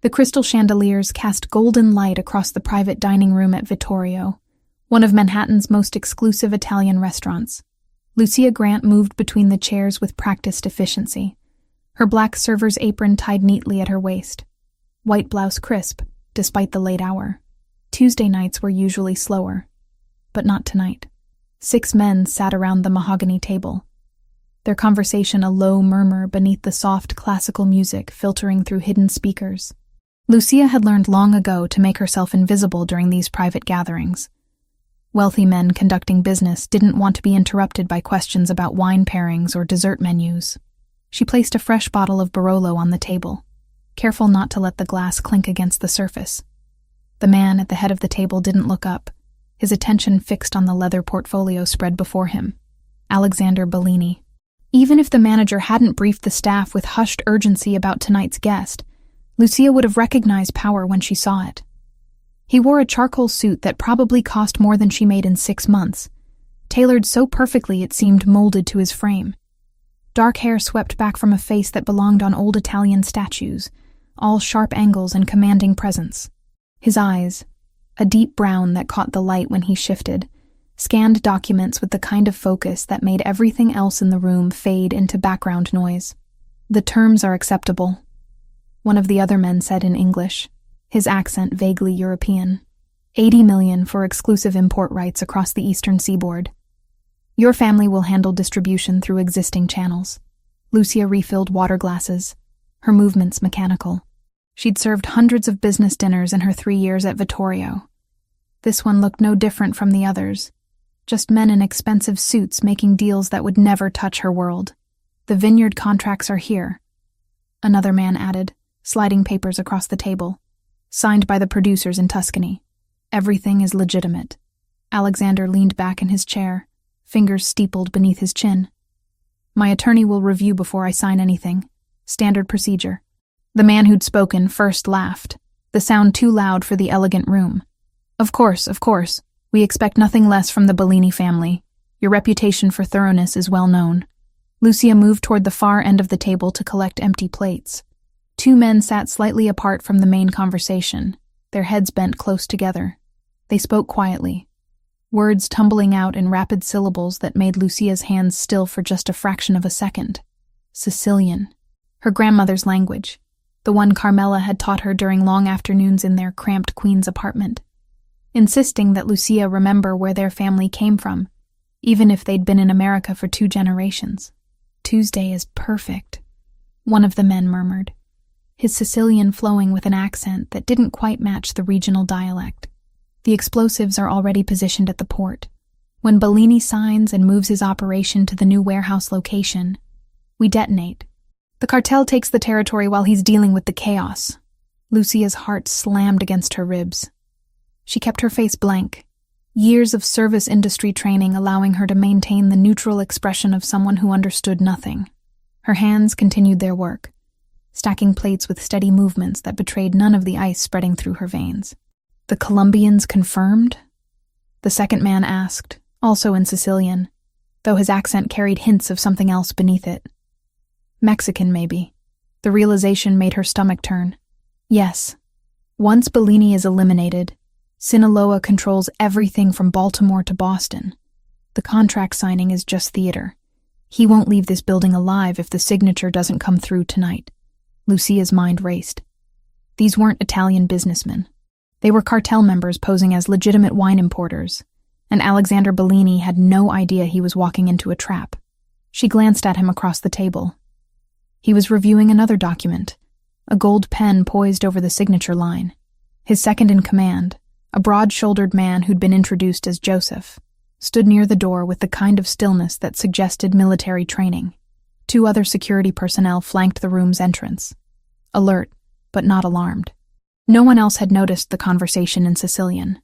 The crystal chandeliers cast golden light across the private dining room at Vittorio, one of Manhattan's most exclusive Italian restaurants. Lucia Grant moved between the chairs with practiced efficiency, her black server's apron tied neatly at her waist, white blouse crisp, despite the late hour. Tuesday nights were usually slower, but not tonight. 6 men sat around the mahogany table, their conversation a low murmur beneath the soft classical music filtering through hidden speakers. Lucia had learned long ago to make herself invisible during these private gatherings. Wealthy men conducting business didn't want to be interrupted by questions about wine pairings or dessert menus. She placed a fresh bottle of Barolo on the table, careful not to let the glass clink against the surface. The man at the head of the table didn't look up, his attention fixed on the leather portfolio spread before him. Alexander Bellini. Even if the manager hadn't briefed the staff with hushed urgency about tonight's guest, Lucia would have recognized power when she saw it. He wore a charcoal suit that probably cost more than she made in 6 months, tailored so perfectly it seemed molded to his frame. Dark hair swept back from a face that belonged on old Italian statues, all sharp angles and commanding presence. His eyes, a deep brown that caught the light when he shifted, scanned documents with the kind of focus that made everything else in the room fade into background noise. "The terms are acceptable," one of the other men said in English, his accent vaguely European. 80 million for exclusive import rights across the eastern seaboard. Your family will handle distribution through existing channels. Lucia refilled water glasses, her movements mechanical. She'd served hundreds of business dinners in her 3 years at Vittorio. This one looked no different from the others, just men in expensive suits making deals that would never touch her world. "The vineyard contracts are here," another man added, sliding papers across the table. "Signed by the producers in Tuscany. Everything is legitimate." Alexander leaned back in his chair, fingers steepled beneath his chin. "My attorney will review before I sign anything. Standard procedure." The man who'd spoken first laughed, the sound too loud for the elegant room. Of course. We expect nothing less from the Bellini family. Your reputation for thoroughness is well known." Lucia moved toward the far end of the table to collect empty plates. 2 men sat slightly apart from the main conversation, their heads bent close together. They spoke quietly, words tumbling out in rapid syllables that made Lucia's hands still for just a fraction of a second. Sicilian, her grandmother's language, the one Carmela had taught her during long afternoons in their cramped Queen's apartment, insisting that Lucia remember where their family came from, even if they'd been in America for 2 generations. "Tuesday is perfect," one of the men murmured, his Sicilian flowing with an accent that didn't quite match the regional dialect. "The explosives are already positioned at the port. When Bellini signs and moves his operation to the new warehouse location, we detonate. The cartel takes the territory while he's dealing with the chaos." Lucia's heart slammed against her ribs. She kept her face blank, years of service industry training allowing her to maintain the neutral expression of someone who understood nothing. Her hands continued their work, stacking plates with steady movements that betrayed none of the ice spreading through her veins. "The Colombians confirmed?" the second man asked, also in Sicilian, though his accent carried hints of something else beneath it. "Mexican, maybe." The realization made her stomach turn. "Yes. Once Bellini is eliminated, Sinaloa controls everything from Baltimore to Boston. The contract signing is just theater. He won't leave this building alive if the signature doesn't come through tonight." Lucia's mind raced. These weren't Italian businessmen. They were cartel members posing as legitimate wine importers, and Alexander Bellini had no idea he was walking into a trap. She glanced at him across the table. He was reviewing another document, a gold pen poised over the signature line. His second in command, a broad-shouldered man who'd been introduced as Joseph, stood near the door with the kind of stillness that suggested military training. 2 other security personnel flanked the room's entrance, alert but not alarmed. No one else had noticed the conversation in Sicilian.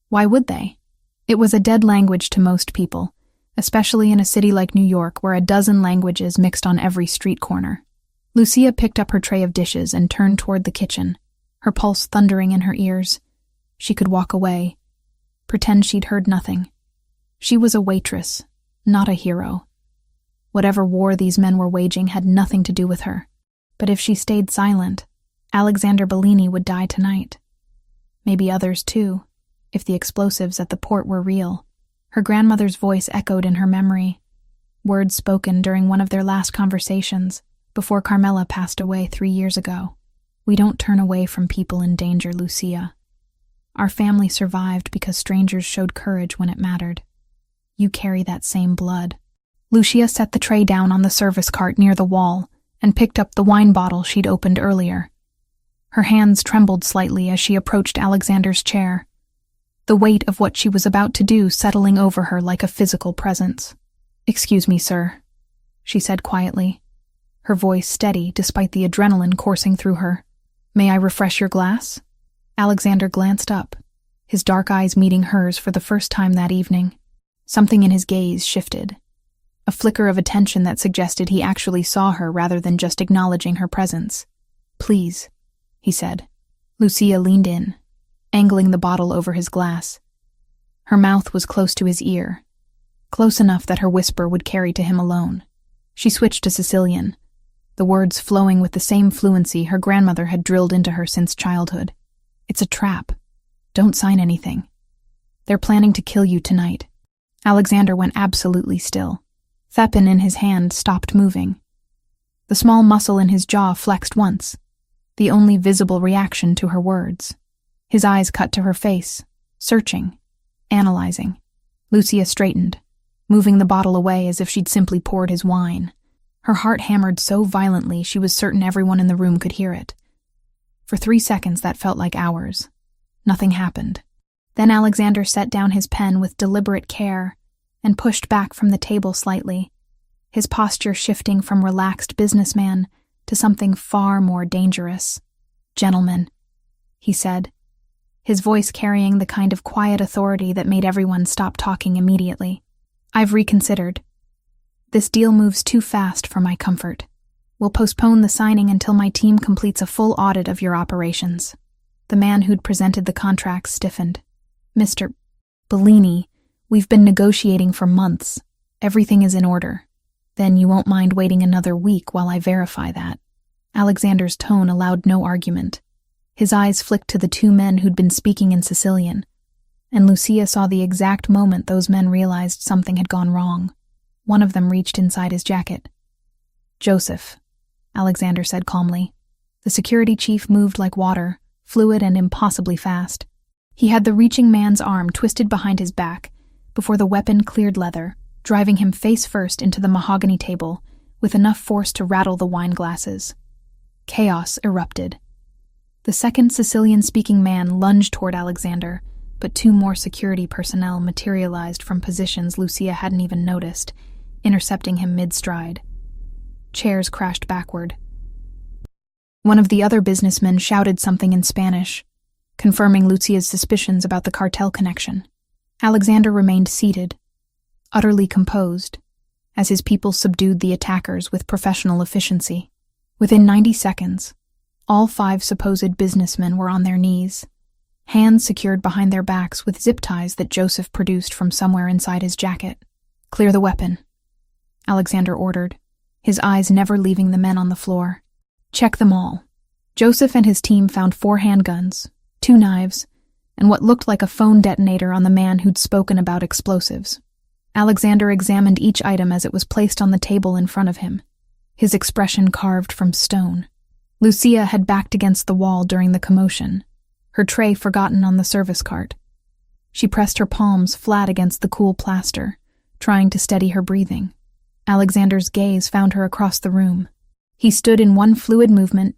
Why would they? It was a dead language to most people, especially in a city like New York where a dozen languages mixed on every street corner. Lucia picked up her tray of dishes and turned toward the kitchen, her pulse thundering in her ears. She could walk away, pretend she'd heard nothing. She was a waitress, not a hero. Whatever war these men were waging had nothing to do with her. But if she stayed silent, Alexander Bellini would die tonight. Maybe others too, if the explosives at the port were real. Her grandmother's voice echoed in her memory, words spoken during one of their last conversations before Carmela passed away 3 years ago. We don't turn away from people in danger, Lucia. Our family survived because strangers showed courage when it mattered. You carry that same blood. Lucia set the tray down on the service cart near the wall and picked up the wine bottle she'd opened earlier. Her hands trembled slightly as she approached Alexander's chair, the weight of what she was about to do settling over her like a physical presence. "Excuse me, sir," she said quietly, her voice steady despite the adrenaline coursing through her. "May I refresh your glass?" Alexander glanced up, his dark eyes meeting hers for the first time that evening. Something in his gaze shifted, a flicker of attention that suggested he actually saw her rather than just acknowledging her presence. "Please," he said. Lucia leaned in, angling the bottle over his glass. Her mouth was close to his ear, close enough that her whisper would carry to him alone. She switched to Sicilian, the words flowing with the same fluency her grandmother had drilled into her since childhood. "It's a trap. Don't sign anything. They're planning to kill you tonight." Alexander went absolutely still. Thepin in his hand stopped moving. The small muscle in his jaw flexed once, the only visible reaction to her words. His eyes cut to her face, searching, analyzing. Lucia straightened, moving the bottle away as if she'd simply poured his wine. Her heart hammered so violently she was certain everyone in the room could hear it. For 3 seconds that felt like hours. Nothing happened. Then Alexander set down his pen with deliberate care and pushed back from the table slightly, his posture shifting from relaxed businessman to something far more dangerous. "Gentlemen," he said, his voice carrying the kind of quiet authority that made everyone stop talking immediately. "I've reconsidered. This deal moves too fast for my comfort. We'll postpone the signing until my team completes a full audit of your operations." The man who'd presented the contracts stiffened. "Mr. Bellini, we've been negotiating for months. Everything is in order. Then you won't mind waiting another week while I verify that." Alexander's tone allowed no argument. His eyes flicked to the 2 men who'd been speaking in Sicilian, and Lucia saw the exact moment those men realized something had gone wrong. One of them reached inside his jacket. "Joseph," Alexander said calmly. The security chief moved like water, fluid and impossibly fast. He had the reaching man's arm twisted behind his back before the weapon cleared leather, driving him face first into the mahogany table with enough force to rattle the wine glasses. Chaos erupted. The second Sicilian-speaking man lunged toward Alexander, but 2 more security personnel materialized from positions Lucia hadn't even noticed, intercepting him mid-stride. Chairs crashed backward. One of the other businessmen shouted something in Spanish, confirming Lucia's suspicions about the cartel connection. Alexander remained seated, utterly composed, as his people subdued the attackers with professional efficiency. Within 90 seconds, all 5 supposed businessmen were on their knees, hands secured behind their backs with zip ties that Joseph produced from somewhere inside his jacket. "Clear the weapon," Alexander ordered, his eyes never leaving the men on the floor. "Check them all." Joseph and his team found 4 handguns, 2 knives, and what looked like a phone detonator on the man who'd spoken about explosives. Alexander examined each item as it was placed on the table in front of him, his expression carved from stone. Lucia had backed against the wall during the commotion, her tray forgotten on the service cart. She pressed her palms flat against the cool plaster, trying to steady her breathing. Alexander's gaze found her across the room. He stood in one fluid movement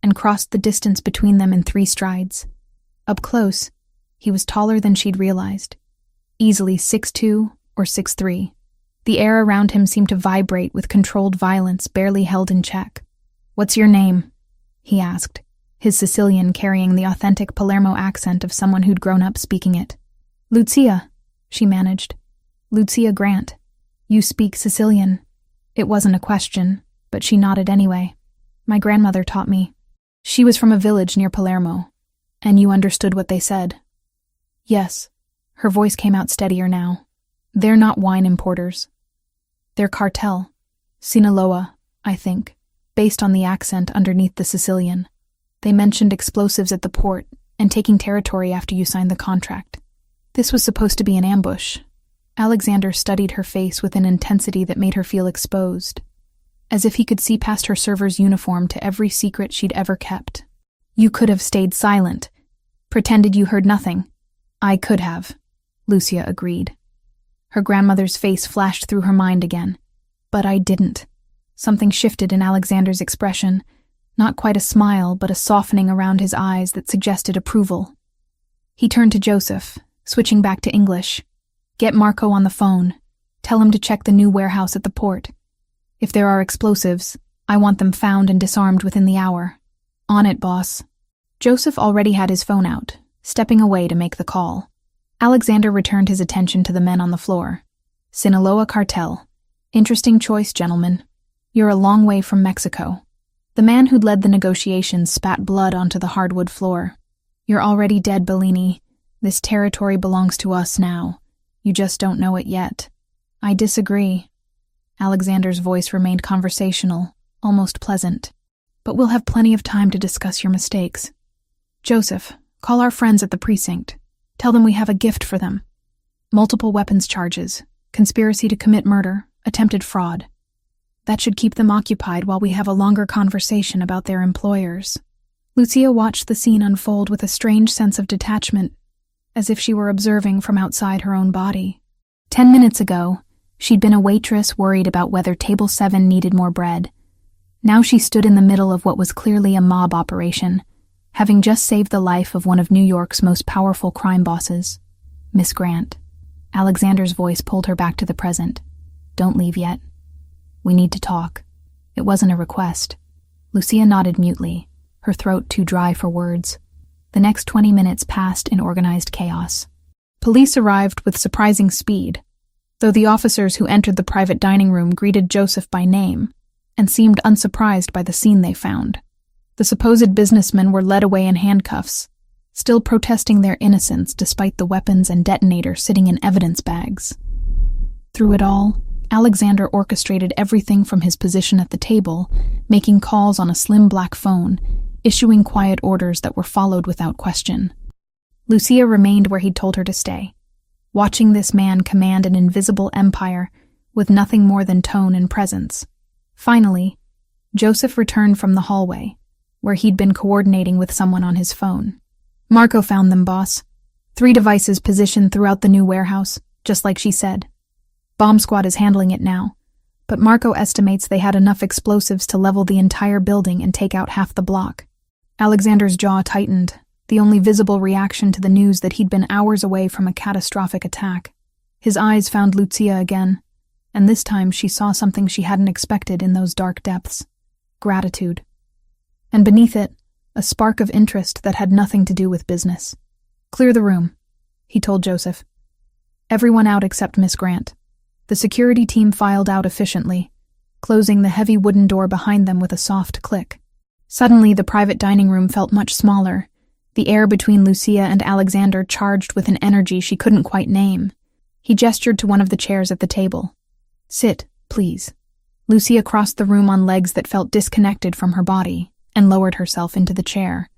and crossed the distance between them in 3 strides. Up close, he was taller than she'd realized, easily 6'2" or 6'3". The air around him seemed to vibrate with controlled violence barely held in check. "What's your name?" he asked, his Sicilian carrying the authentic Palermo accent of someone who'd grown up speaking it. "Lucia," she managed. "Lucia Grant. You speak Sicilian." It wasn't a question, but she nodded anyway. "My grandmother taught me. She was from a village near Palermo. And you understood what they said?" "Yes." Her voice came out steadier now. "They're not wine importers. They're cartel. Sinaloa, I think, based on the accent underneath the Sicilian." They mentioned explosives at the port and taking territory after you signed the contract. This was supposed to be an ambush. Alexander studied her face with an intensity that made her feel exposed, as if he could see past her server's uniform to every secret she'd ever kept. You could have stayed silent, pretended you heard nothing. I could have, Lucia agreed. Her grandmother's face flashed through her mind again. But I didn't. Something shifted in Alexander's expression, not quite a smile, but a softening around his eyes that suggested approval. He turned to Joseph, switching back to English. Get Marco on the phone. Tell him to check the new warehouse at the port. If there are explosives, I want them found and disarmed within the hour. On it, boss. Joseph already had his phone out, stepping away to make the call. Alexander returned his attention to the men on the floor. Sinaloa cartel. Interesting choice, gentlemen. You're a long way from Mexico. The man who'd led the negotiations spat blood onto the hardwood floor. You're already dead, Bellini. This territory belongs to us now. You just don't know it yet. I disagree. Alexander's voice remained conversational, almost pleasant. But we'll have plenty of time to discuss your mistakes. Joseph, call our friends at the precinct. Tell them we have a gift for them. Multiple weapons charges, conspiracy to commit murder, attempted fraud. That should keep them occupied while we have a longer conversation about their employers. Lucia watched the scene unfold with a strange sense of detachment, as if she were observing from outside her own body. 10 minutes ago, she'd been a waitress worried about whether Table 7 needed more bread. Now she stood in the middle of what was clearly a mob operation, having just saved the life of one of New York's most powerful crime bosses, Miss Grant. Alexander's voice pulled her back to the present. Don't leave yet. We need to talk. It wasn't a request. Lucia nodded mutely, her throat too dry for words. The next 20 minutes passed in organized chaos. Police arrived with surprising speed, though the officers who entered the private dining room greeted Joseph by name and seemed unsurprised by the scene they found. The supposed businessmen were led away in handcuffs, still protesting their innocence despite the weapons and detonator sitting in evidence bags. Through it all, Alexander orchestrated everything from his position at the table, making calls on a slim black phone, issuing quiet orders that were followed without question. Lucia remained where he'd told her to stay, watching this man command an invisible empire with nothing more than tone and presence. Finally, Joseph returned from the hallway, where he'd been coordinating with someone on his phone. Marco found them, boss. 3 devices positioned throughout the new warehouse, just like she said. Bomb squad is handling it now, but Marco estimates they had enough explosives to level the entire building and take out half the block. Alexander's jaw tightened, the only visible reaction to the news that he'd been hours away from a catastrophic attack. His eyes found Lucia again, and this time she saw something she hadn't expected in those dark depths. Gratitude. And beneath it, a spark of interest that had nothing to do with business. Clear the room, he told Joseph. Everyone out except Miss Grant. The security team filed out efficiently, closing the heavy wooden door behind them with a soft click. Suddenly, the private dining room felt much smaller, the air between Lucia and Alexander charged with an energy she couldn't quite name. He gestured to one of the chairs at the table. Sit, please. Lucia crossed the room on legs that felt disconnected from her body and lowered herself into the chair,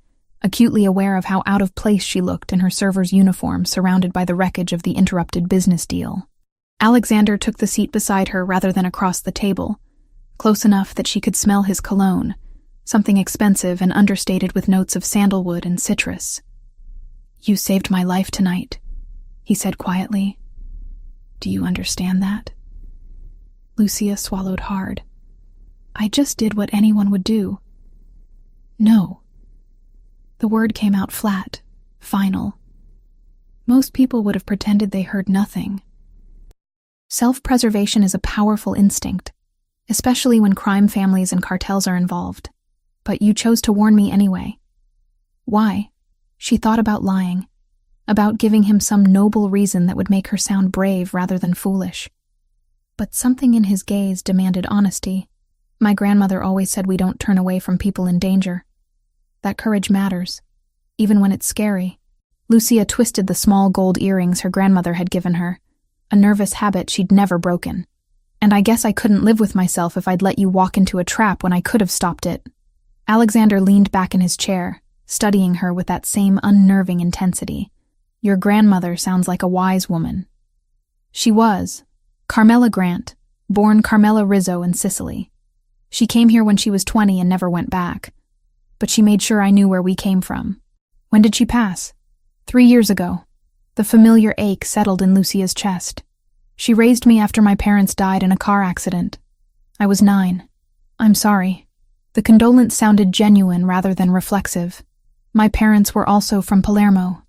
acutely aware of how out of place she looked in her server's uniform surrounded by the wreckage of the interrupted business deal. Alexander took the seat beside her rather than across the table, close enough that she could smell his cologne, something expensive and understated with notes of sandalwood and citrus. You saved my life tonight, he said quietly. Do you understand that? Lucia swallowed hard. I just did what anyone would do. No. The word came out flat, final. Most people would have pretended they heard nothing. Self-preservation is a powerful instinct, especially when crime families and cartels are involved. But you chose to warn me anyway. Why? She thought about lying, about giving him some noble reason that would make her sound brave rather than foolish. But something in his gaze demanded honesty. My grandmother always said we don't turn away from people in danger. That courage matters, even when it's scary. Lucia twisted the small gold earrings her grandmother had given her, a nervous habit she'd never broken. And I guess I couldn't live with myself if I'd let you walk into a trap when I could have stopped it. Alexander leaned back in his chair, studying her with that same unnerving intensity. Your grandmother sounds like a wise woman. She was. Carmela Grant, born Carmela Rizzo in Sicily. She came here when she was 20 and never went back. But she made sure I knew where we came from. When did she pass? 3 years ago. The familiar ache settled in Lucia's chest. She raised me after my parents died in a car accident. I was 9. I'm sorry. The condolence sounded genuine rather than reflexive. My parents were also from Palermo.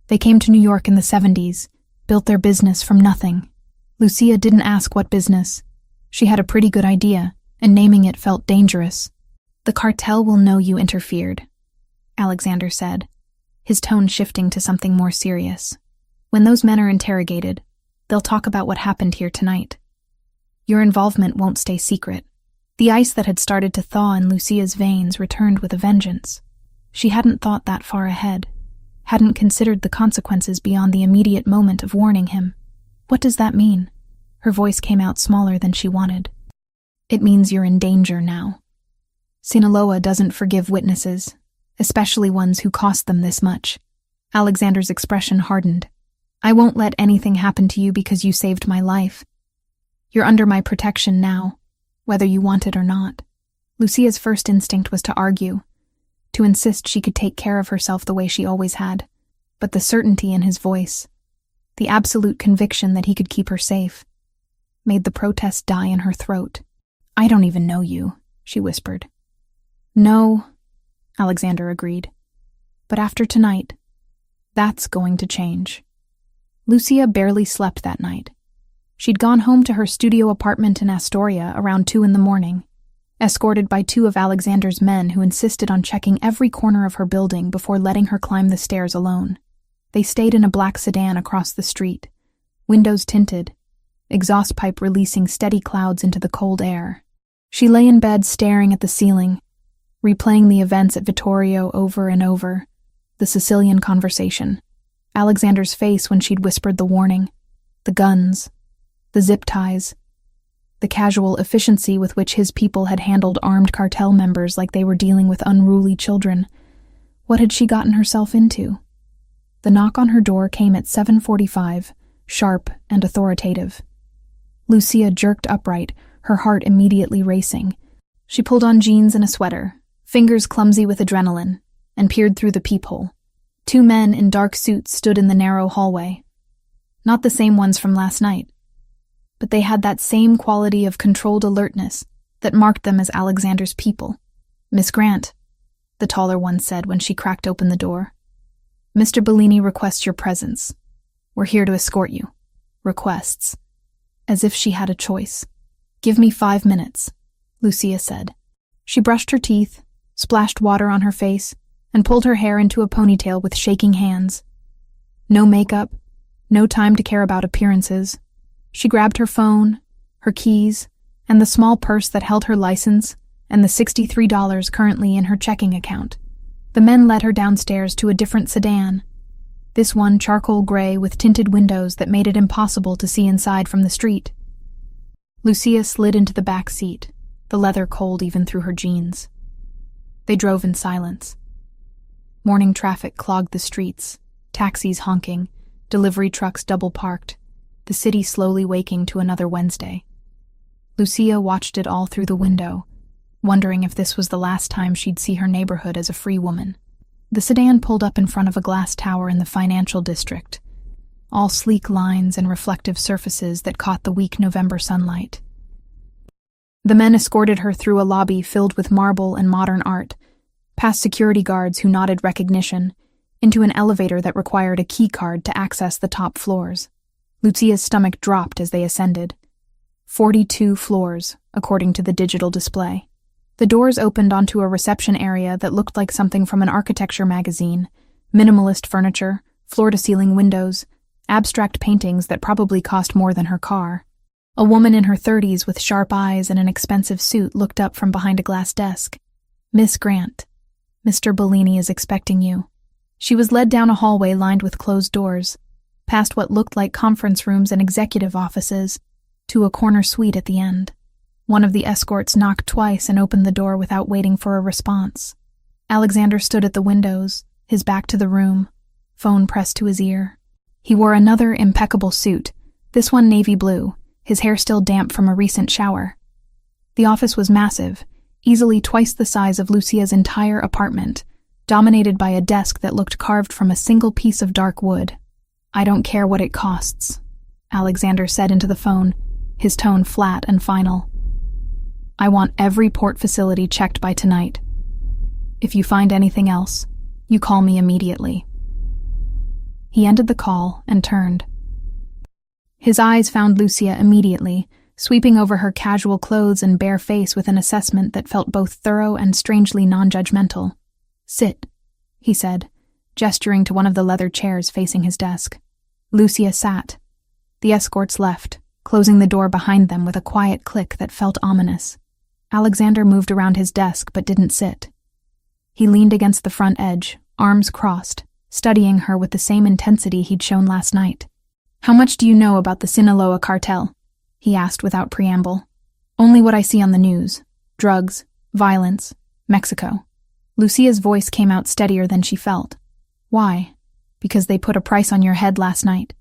They came to New York in the 70s, built their business from nothing. Lucia didn't ask what business. She had a pretty good idea, and naming it felt dangerous. The cartel will know you interfered, Alexander said, his tone shifting to something more serious. When those men are interrogated, they'll talk about what happened here tonight. Your involvement won't stay secret. The ice that had started to thaw in Lucia's veins returned with a vengeance. She hadn't thought that far ahead, hadn't considered the consequences beyond the immediate moment of warning him. What does that mean? Her voice came out smaller than she wanted. It means you're in danger now. Sinaloa doesn't forgive witnesses, especially ones who cost them this much. Alexander's expression hardened. I won't let anything happen to you because you saved my life. You're under my protection now, whether you want it or not. Lucia's first instinct was to argue, to insist she could take care of herself the way she always had. But the certainty in his voice, the absolute conviction that he could keep her safe, made the protest die in her throat. I don't even know you, she whispered. No, Alexander agreed. But after tonight, that's going to change. Lucia barely slept that night. She'd gone home to her studio apartment in Astoria around 2 a.m, escorted by 2 of Alexander's men who insisted on checking every corner of her building before letting her climb the stairs alone. They stayed in a black sedan across the street, windows tinted, exhaust pipe releasing steady clouds into the cold air. She lay in bed staring at the ceiling, replaying the events at Vittorio over and over, the Sicilian conversation, Alexander's face when she'd whispered the warning, the guns, the zip ties, the casual efficiency with which his people had handled armed cartel members like they were dealing with unruly children. What had she gotten herself into? The knock on her door came at 7:45, sharp and authoritative. Lucia jerked upright, her heart immediately racing. She pulled on jeans and a sweater, fingers clumsy with adrenaline, and peered through the peephole. 2 men in dark suits stood in the narrow hallway. Not the same ones from last night, but they had that same quality of controlled alertness that marked them as Alexander's people. Miss Grant, the taller one said when she cracked open the door. Mr. Bellini requests your presence. We're here to escort you. Requests. As if she had a choice. Give me 5 minutes, Lucia said. She brushed her teeth, splashed water on her face, and pulled her hair into a ponytail with shaking hands. No makeup, no time to care about appearances. She grabbed her phone, her keys, and the small purse that held her license and the $63 currently in her checking account. The men led her downstairs to a different sedan, this one charcoal gray with tinted windows that made it impossible to see inside from the street. Lucia slid into the back seat, the leather cold even through her jeans. They drove in silence. Morning traffic clogged the streets, taxis honking, delivery trucks double-parked, the city slowly waking to another Wednesday. Lucia watched it all through the window, wondering if this was the last time she'd see her neighborhood as a free woman. The sedan pulled up in front of a glass tower in the financial district, all sleek lines and reflective surfaces that caught the weak November sunlight. The men escorted her through a lobby filled with marble and modern art, past security guards who nodded recognition, into an elevator that required a key card to access the top floors. Lucia's stomach dropped as they ascended. 42 floors, according to the digital display. The doors opened onto a reception area that looked like something from an architecture magazine. Minimalist furniture, floor-to-ceiling windows, abstract paintings that probably cost more than her car. A woman in her 30s with sharp eyes and an expensive suit looked up from behind a glass desk. Miss Grant, Mr. Bellini is expecting you. She was led down a hallway lined with closed doors, past what looked like conference rooms and executive offices, to a corner suite at the end. One of the escorts knocked twice and opened the door without waiting for a response. Alexander stood at the windows, his back to the room, phone pressed to his ear. He wore another impeccable suit, this one navy blue, his hair still damp from a recent shower. The office was massive, easily twice the size of Lucia's entire apartment, dominated by a desk that looked carved from a single piece of dark wood. "I don't care what it costs," Alexander said into the phone, his tone flat and final. "I want every port facility checked by tonight. If you find anything else, you call me immediately." He ended the call and turned. His eyes found Lucia immediately, sweeping over her casual clothes and bare face with an assessment that felt both thorough and strangely non-judgmental. "Sit," he said, gesturing to one of the leather chairs facing his desk. Lucia sat. The escorts left, closing the door behind them with a quiet click that felt ominous. Alexander moved around his desk but didn't sit. He leaned against the front edge, arms crossed, studying her with the same intensity he'd shown last night. "How much do you know about the Sinaloa cartel?" he asked without preamble. "Only what I see on the news. Drugs, violence, Mexico." Lucia's voice came out steadier than she felt. "Why? Because they put a price on your head last night."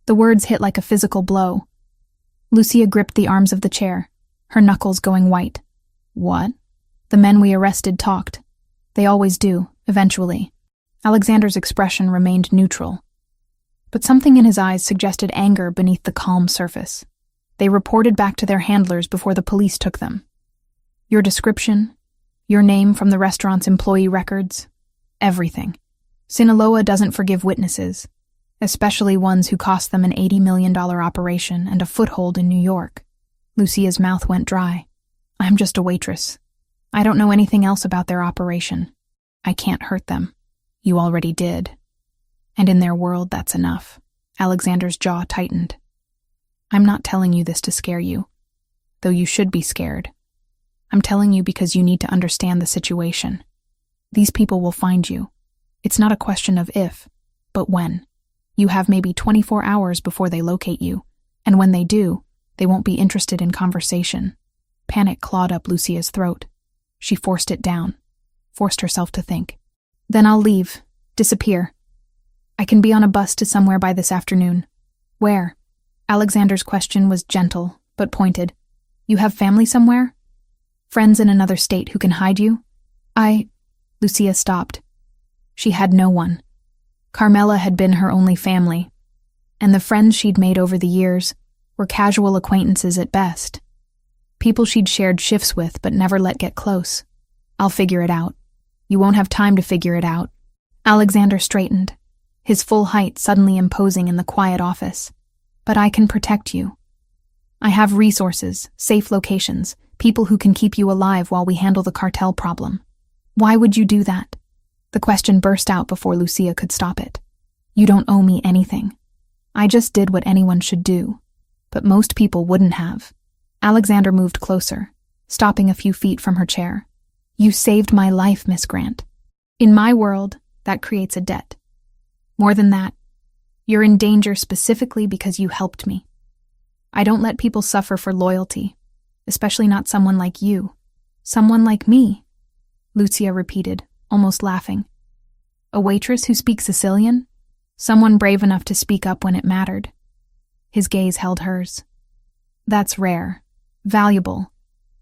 The words hit like a physical blow. Lucia gripped the arms of the chair, her knuckles going white. "What?" "The men we arrested talked. They always do, eventually." Alexander's expression remained neutral, but something in his eyes suggested anger beneath the calm surface. "They reported back to their handlers before the police took them. Your description, your name from the restaurant's employee records, everything. Sinaloa doesn't forgive witnesses, especially ones who cost them an $80 million operation and a foothold in New York." Lucia's mouth went dry. "I'm just a waitress. I don't know anything else about their operation. I can't hurt them. You already did. And in their world, that's enough." Alexander's jaw tightened. "I'm not telling you this to scare you, though you should be scared. I'm telling you because you need to understand the situation. These people will find you. It's not a question of if, but when. You have maybe 24 hours before they locate you, and when they do, they won't be interested in conversation." Panic clawed up Lucia's throat. She forced it down, forced herself to think. "Then I'll leave, disappear. I can be on a bus to somewhere by this afternoon." "Where?" Alexander's question was gentle, but pointed. "You have family somewhere? Friends in another state who can hide you?" Lucia stopped. She had no one. Carmela had been her only family, and the friends she'd made over the years were casual acquaintances at best. People she'd shared shifts with but never let get close. "I'll figure it out." "You won't have time to figure it out." Alexander straightened, his full height suddenly imposing in the quiet office. "But I can protect you. I have resources, safe locations, people who can keep you alive while we handle the cartel problem." "Why would you do that?" The question burst out before Lucia could stop it. "You don't owe me anything. I just did what anyone should do, but most people wouldn't have." Alexander moved closer, stopping a few feet from her chair. "You saved my life, Miss Grant. In my world, that creates a debt. More than that, you're in danger specifically because you helped me. I don't let people suffer for loyalty, especially not someone like you. Someone like me," Lucia repeated, almost laughing. "A waitress who speaks Sicilian? Someone brave enough to speak up when it mattered." His gaze held hers. "That's rare, valuable,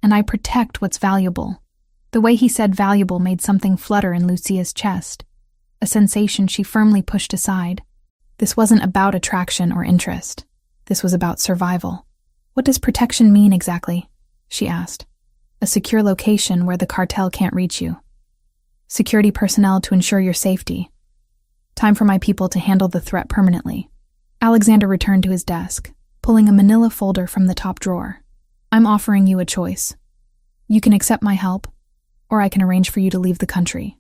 and I protect what's valuable." The way he said valuable made something flutter in Lucia's chest, a sensation she firmly pushed aside. This wasn't about attraction or interest. This was about survival. "What does protection mean exactly?" she asked. "A secure location where the cartel can't reach you. Security personnel to ensure your safety. Time for my people to handle the threat permanently." Alexander returned to his desk, pulling a manila folder from the top drawer. "I'm offering you a choice. You can accept my help, or I can arrange for you to leave the country.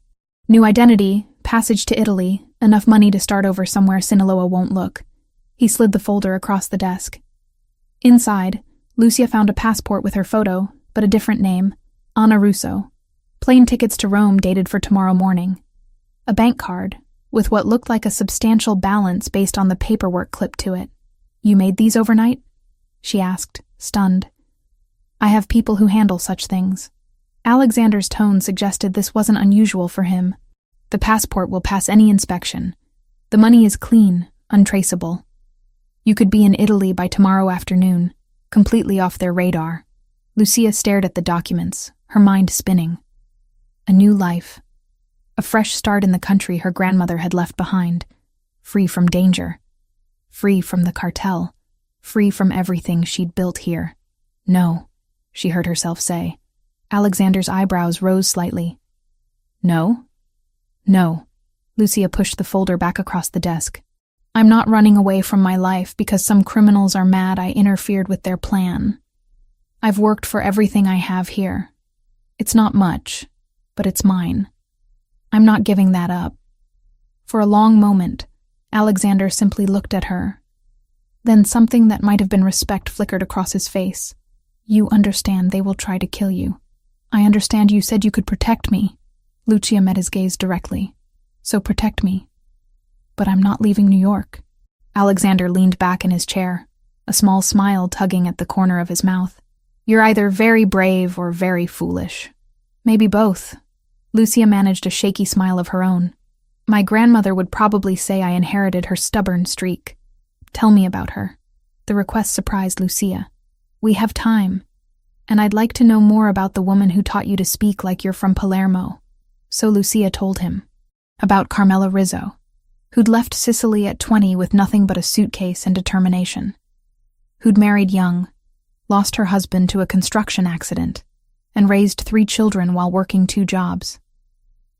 New identity, passage to Italy, enough money to start over somewhere Sinaloa won't look." He slid the folder across the desk. Inside, Lucia found a passport with her photo, but a different name, Anna Russo. Plane tickets to Rome dated for tomorrow morning. A bank card, with what looked like a substantial balance based on the paperwork clipped to it. "You made these overnight?" she asked, stunned. I have people who handle such things." Alexander's tone suggested this wasn't unusual for him. "The passport will pass any inspection. The money is clean, untraceable. You could be in Italy by tomorrow afternoon, completely off their radar." Lucia stared at the documents, her mind spinning. A new life. A fresh start in the country her grandmother had left behind. Free from danger. Free from the cartel. Free from everything she'd built here. "No," she heard herself say. Alexander's eyebrows rose slightly. "No?" "No." Lucia pushed the folder back across the desk. "I'm not running away from my life because some criminals are mad I interfered with their plan. I've worked for everything I have here. It's not much, but it's mine. I'm not giving that up." For a long moment, Alexander simply looked at her. Then something that might have been respect flickered across his face. "You understand they will try to kill you. I understand you said you could protect me." Lucia met his gaze directly. "So protect me. But I'm not leaving New York." Alexander leaned back in his chair, a small smile tugging at the corner of his mouth. "You're either very brave or very foolish. Maybe both." Lucia managed a shaky smile of her own. "My grandmother would probably say I inherited her stubborn streak." "Tell me about her." The request surprised Lucia. "We have time, and I'd like to know more about the woman who taught you to speak like you're from Palermo." So Lucia told him. About Carmela Rizzo, who'd left Sicily at 20 with nothing but a suitcase and determination. Who'd married young, lost her husband to a construction accident, and raised 3 children while working 2 jobs.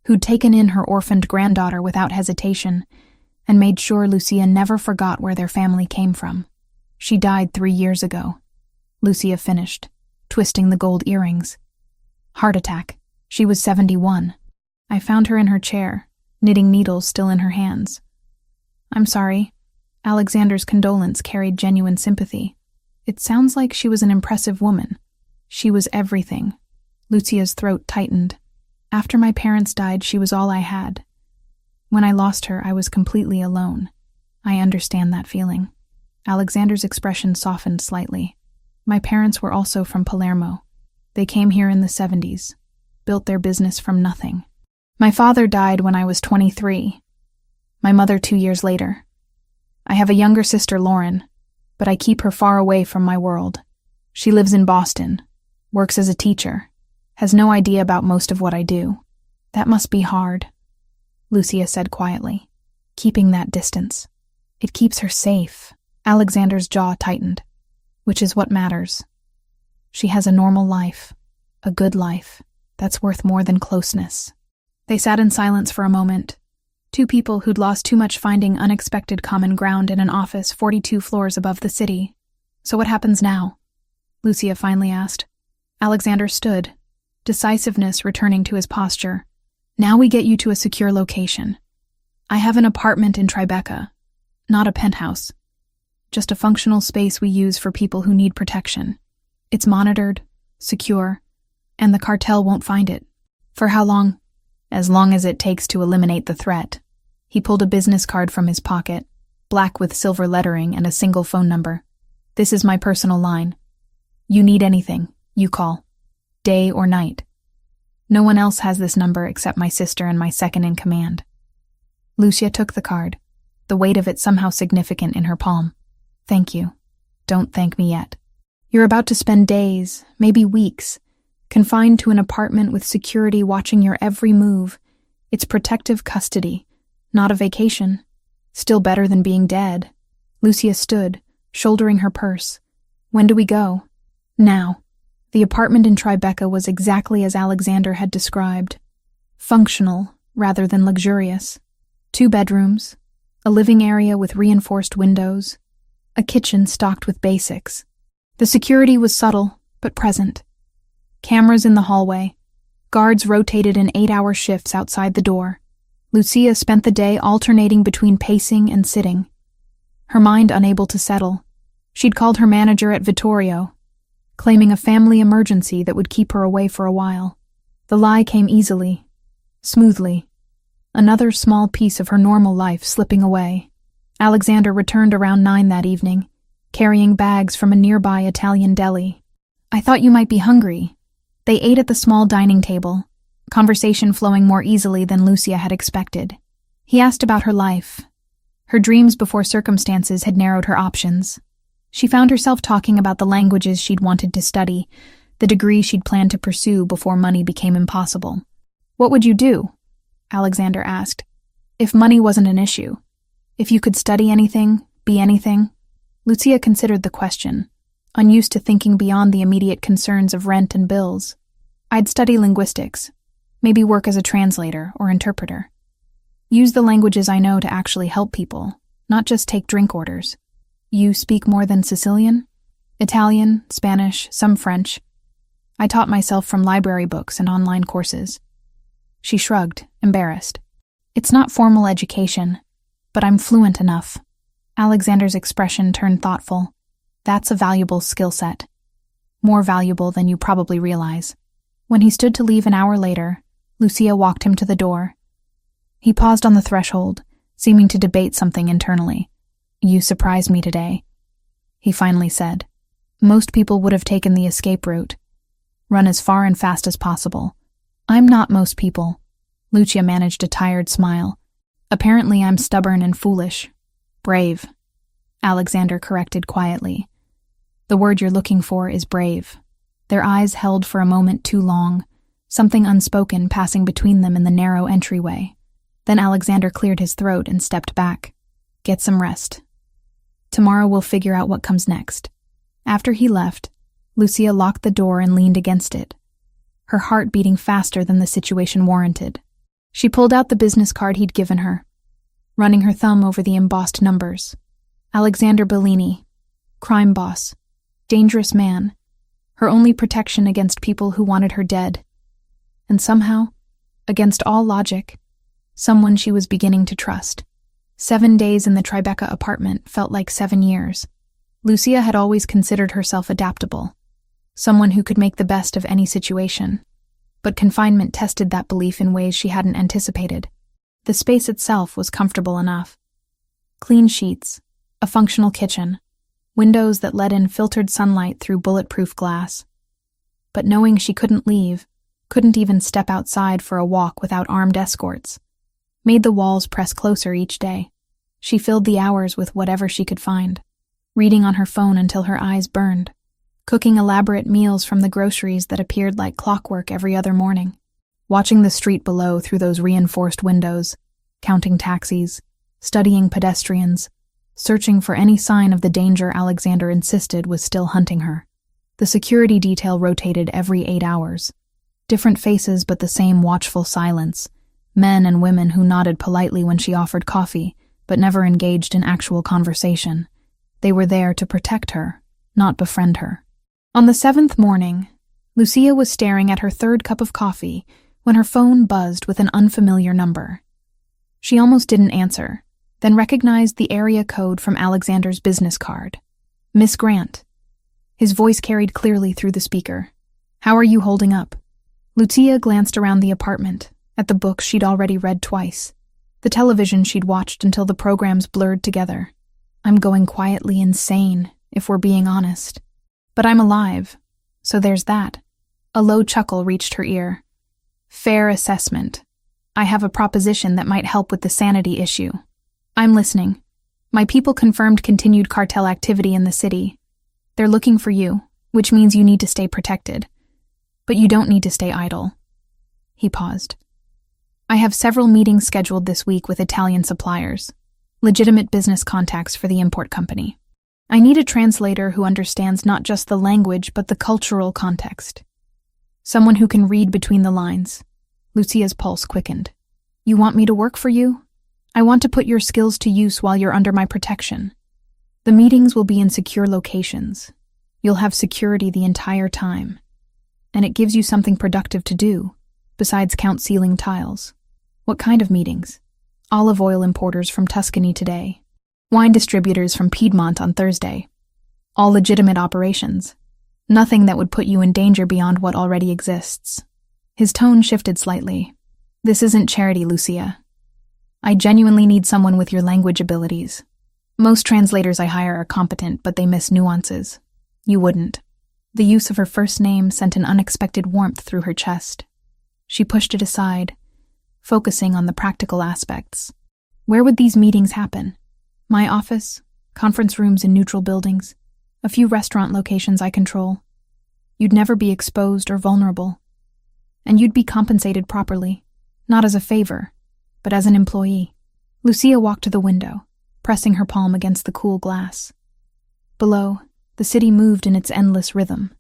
Who'd taken in her orphaned granddaughter without hesitation and made sure Lucia never forgot where their family came from. "She died 3 years ago," Lucia finished, twisting the gold earrings. "Heart attack. She was 71. I found her in her chair, knitting needles still in her hands." "I'm sorry." Alexander's condolence carried genuine sympathy. "It sounds like she was an impressive woman." "She was everything." Lucia's throat tightened. "After my parents died, she was all I had. When I lost her, I was completely alone. I understand that feeling." Alexander's expression softened slightly. "My parents were also from Palermo. They came here in the 70s, built their business from nothing. My father died when I was 23. My mother 2 years later. I have a younger sister, Lauren, but I keep her far away from my world. She lives in Boston, works as a teacher, has no idea about most of what I do. That must be hard," Lucia said quietly, "keeping that distance. It keeps her safe." Alexander's jaw tightened. "Which is what matters. She has a normal life, a good life. That's worth more than closeness." They sat in silence for a moment. 2 people who'd lost too much finding unexpected common ground in an office 42 floors above the city. "So what happens now?" Lucia finally asked. Alexander stood, decisiveness returning to his posture. "Now we get you to a secure location. I have an apartment in Tribeca, not a penthouse. Just a functional space we use for people who need protection. It's monitored, secure, and the cartel won't find it." "For how long?" "As long as it takes to eliminate the threat." He pulled a business card from his pocket, black with silver lettering and a single phone number. "This is my personal line. You need anything, you call. Day or night. No one else has this number except my sister and my second in command." Lucia took the card, the weight of it somehow significant in her palm. "Thank you. Don't thank me yet. You're about to spend days, maybe weeks, confined to an apartment with security watching your every move. It's protective custody, not a vacation. Still better than being dead." Lucia stood, shouldering her purse. "When do we go?" "Now." The apartment in Tribeca was exactly as Alexander had described. Functional, rather than luxurious. 2 bedrooms, a living area with reinforced windows, a kitchen stocked with basics. The security was subtle, but present. Cameras in the hallway. Guards rotated in 8-hour shifts outside the door. Lucia spent the day alternating between pacing and sitting, her mind unable to settle. She'd called her manager at Vittorio, claiming a family emergency that would keep her away for a while. The lie came easily, smoothly. Another small piece of her normal life slipping away. Alexander returned around 9 that evening, carrying bags from a nearby Italian deli. I thought you might be hungry. They ate at the small dining table, conversation flowing more easily than Lucia had expected. He asked about her life. Her dreams before circumstances had narrowed her options. She found herself talking about the languages she'd wanted to study, the degree she'd planned to pursue before money became impossible. What would you do? Alexander asked. If money wasn't an issue. If you could study anything, be anything? Lucia considered the question, unused to thinking beyond the immediate concerns of rent and bills. I'd study linguistics, maybe work as a translator or interpreter. Use the languages I know to actually help people, not just take drink orders. You speak more than Sicilian? Italian, Spanish, some French. I taught myself from library books and online courses. She shrugged, embarrassed. It's not formal education, but I'm fluent enough. Alexander's expression turned thoughtful. That's a valuable skill set. More valuable than you probably realize. When he stood to leave an hour later, Lucia walked him to the door. He paused on the threshold, seeming to debate something internally. You surprised me today, he finally said. Most people would have taken the escape route. Run as far and fast as possible. I'm not most people. Lucia managed a tired smile. Apparently I'm stubborn and foolish. Brave, Alexander corrected quietly. The word you're looking for is brave. Their eyes held for a moment too long, something unspoken passing between them in the narrow entryway. Then Alexander cleared his throat and stepped back. Get some rest. Tomorrow we'll figure out what comes next. After he left, Lucia locked the door and leaned against it, her heart beating faster than the situation warranted. She pulled out the business card he'd given her, running her thumb over the embossed numbers. Alexander Bellini, crime boss, dangerous man, her only protection against people who wanted her dead. And somehow, against all logic, someone she was beginning to trust. 7 days in the Tribeca apartment felt like 7 years. Lucia had always considered herself adaptable, someone who could make the best of any situation. But confinement tested that belief in ways she hadn't anticipated. The space itself was comfortable enough. Clean sheets, a functional kitchen, windows that let in filtered sunlight through bulletproof glass. But knowing she couldn't leave, couldn't even step outside for a walk without armed escorts, made the walls press closer each day. She filled the hours with whatever she could find, reading on her phone until her eyes burned, cooking elaborate meals from the groceries that appeared like clockwork every other morning, watching the street below through those reinforced windows, counting taxis, studying pedestrians, searching for any sign of the danger Alexander insisted was still hunting her. The security detail rotated every 8 hours. Different faces but the same watchful silence, men and women who nodded politely when she offered coffee, but never engaged in actual conversation. They were there to protect her, not befriend her. On the 7th morning, Lucia was staring at her 3rd cup of coffee when her phone buzzed with an unfamiliar number. She almost didn't answer, then recognized the area code from Alexander's business card. Miss Grant. His voice carried clearly through the speaker. How are you holding up? Lucia glanced around the apartment, at the books she'd already read twice, the television she'd watched until the programs blurred together. I'm going quietly insane, if we're being honest. But I'm alive, so there's that. A low chuckle reached her ear. Fair assessment. I have a proposition that might help with the sanity issue. I'm listening. My people confirmed continued cartel activity in the city. They're looking for you, which means you need to stay protected. But you don't need to stay idle. He paused. I have several meetings scheduled this week with Italian suppliers, legitimate business contacts for the import company. I need a translator who understands not just the language but the cultural context. Someone who can read between the lines. Lucia's pulse quickened. You want me to work for you? I want to put your skills to use while you're under my protection. The meetings will be in secure locations. You'll have security the entire time. And it gives you something productive to do, besides count ceiling tiles. What kind of meetings? Olive oil importers from Tuscany today. Wine distributors from Piedmont on Thursday. All legitimate operations. Nothing that would put you in danger beyond what already exists. His tone shifted slightly. This isn't charity, Lucia. I genuinely need someone with your language abilities. Most translators I hire are competent, but they miss nuances. You wouldn't. The use of her first name sent an unexpected warmth through her chest. She pushed it aside, focusing on the practical aspects. Where would these meetings happen? My office, conference rooms in neutral buildings, a few restaurant locations I control. You'd never be exposed or vulnerable. And you'd be compensated properly, not as a favor, but as an employee. Lucia walked to the window, pressing her palm against the cool glass. Below, the city moved in its endless rhythm.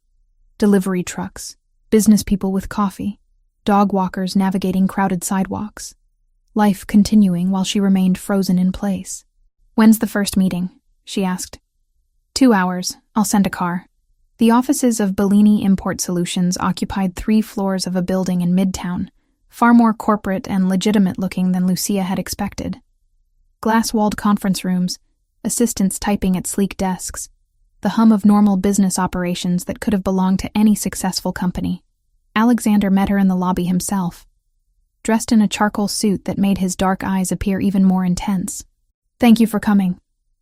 Delivery trucks, business people with coffee, dog walkers navigating crowded sidewalks. Life continuing while she remained frozen in place. "When's the first meeting?" she asked. 2 hours. I'll send a car. The offices of Bellini Import Solutions occupied 3 floors of a building in Midtown, far more corporate and legitimate-looking than Lucia had expected. Glass-walled conference rooms, assistants typing at sleek desks, the hum of normal business operations that could have belonged to any successful company. Alexander met her in the lobby himself, dressed in a charcoal suit that made his dark eyes appear even more intense. "Thank you for coming.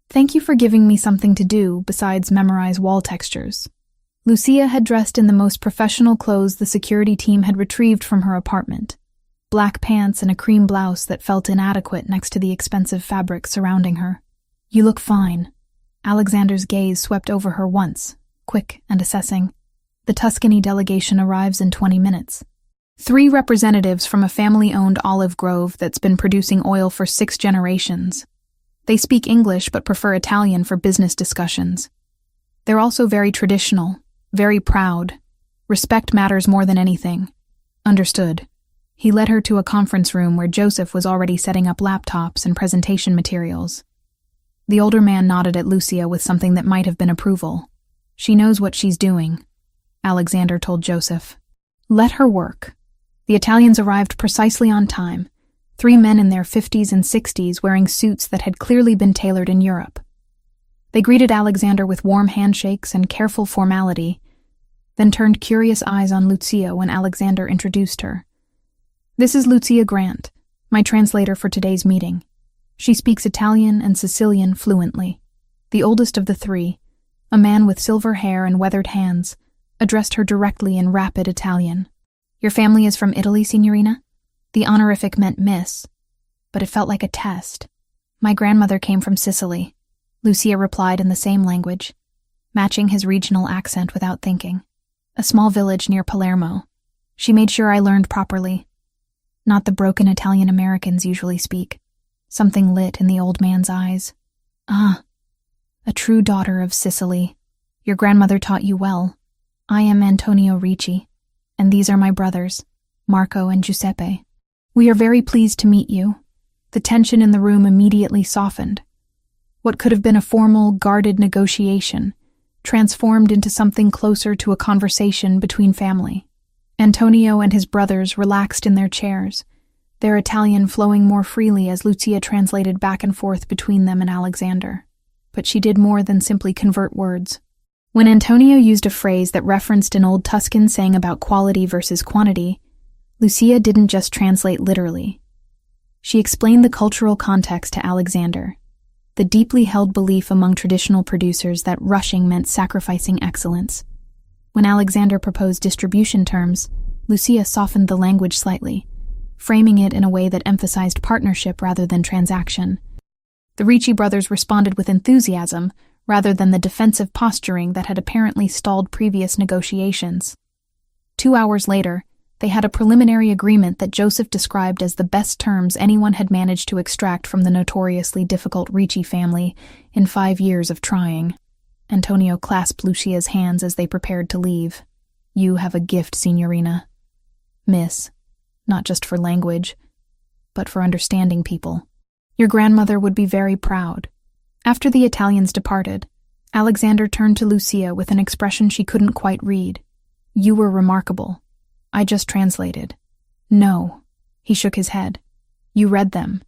Thank you for giving me something to do besides memorize wall textures." Lucia had dressed in the most professional clothes the security team had retrieved from her apartment. Black pants and a cream blouse that felt inadequate next to the expensive fabric surrounding her. "You look fine." Alexander's gaze swept over her once, quick and assessing. "The Tuscany delegation arrives in 20 minutes. 3 representatives from a family-owned olive grove that's been producing oil for 6 generations. They speak English but prefer Italian for business discussions. They're also very traditional, very proud. Respect matters more than anything." "Understood." He led her to a conference room where Joseph was already setting up laptops and presentation materials. The older man nodded at Lucia with something that might have been approval. "She knows what she's doing," Alexander told Joseph. "Let her work." The Italians arrived precisely on time, 3 men in their 50s and 60s wearing suits that had clearly been tailored in Europe. They greeted Alexander with warm handshakes and careful formality, then turned curious eyes on Lucia when Alexander introduced her. "This is Lucia Grant, my translator for today's meeting. She speaks Italian and Sicilian fluently." The oldest of the 3, a man with silver hair and weathered hands, addressed her directly in rapid Italian. "Your family is from Italy, Signorina?" The honorific meant miss, but it felt like a test. "My grandmother came from Sicily," Lucia replied in the same language, matching his regional accent without thinking. "A small village near Palermo. She made sure I learned properly. Not the broken Italian Americans usually speak." Something lit in the old man's eyes. "Ah, a true daughter of Sicily. Your grandmother taught you well. I am Antonio Ricci, and these are my brothers, Marco and Giuseppe. We are very pleased to meet you." The tension in the room immediately softened. What could have been a formal, guarded negotiation transformed into something closer to a conversation between family. Antonio and his brothers relaxed in their chairs, their Italian flowing more freely as Lucia translated back and forth between them and Alexander. But she did more than simply convert words. When Antonio used a phrase that referenced an old Tuscan saying about quality versus quantity, Lucia didn't just translate literally. She explained the cultural context to Alexander, the deeply held belief among traditional producers that rushing meant sacrificing excellence. When Alexander proposed distribution terms, Lucia softened the language slightly, framing it in a way that emphasized partnership rather than transaction. The Ricci brothers responded with enthusiasm rather than the defensive posturing that had apparently stalled previous negotiations. 2 hours later, they had a preliminary agreement that Joseph described as the best terms anyone had managed to extract from the notoriously difficult Ricci family in 5 years of trying. Antonio clasped Lucia's hands as they prepared to leave. "You have a gift, Signorina. Miss. Not just for language, but for understanding people. Your grandmother would be very proud." After the Italians departed, Alexander turned to Lucia with an expression she couldn't quite read. "You were remarkable. I just translated." "No." He shook his head. "You read them,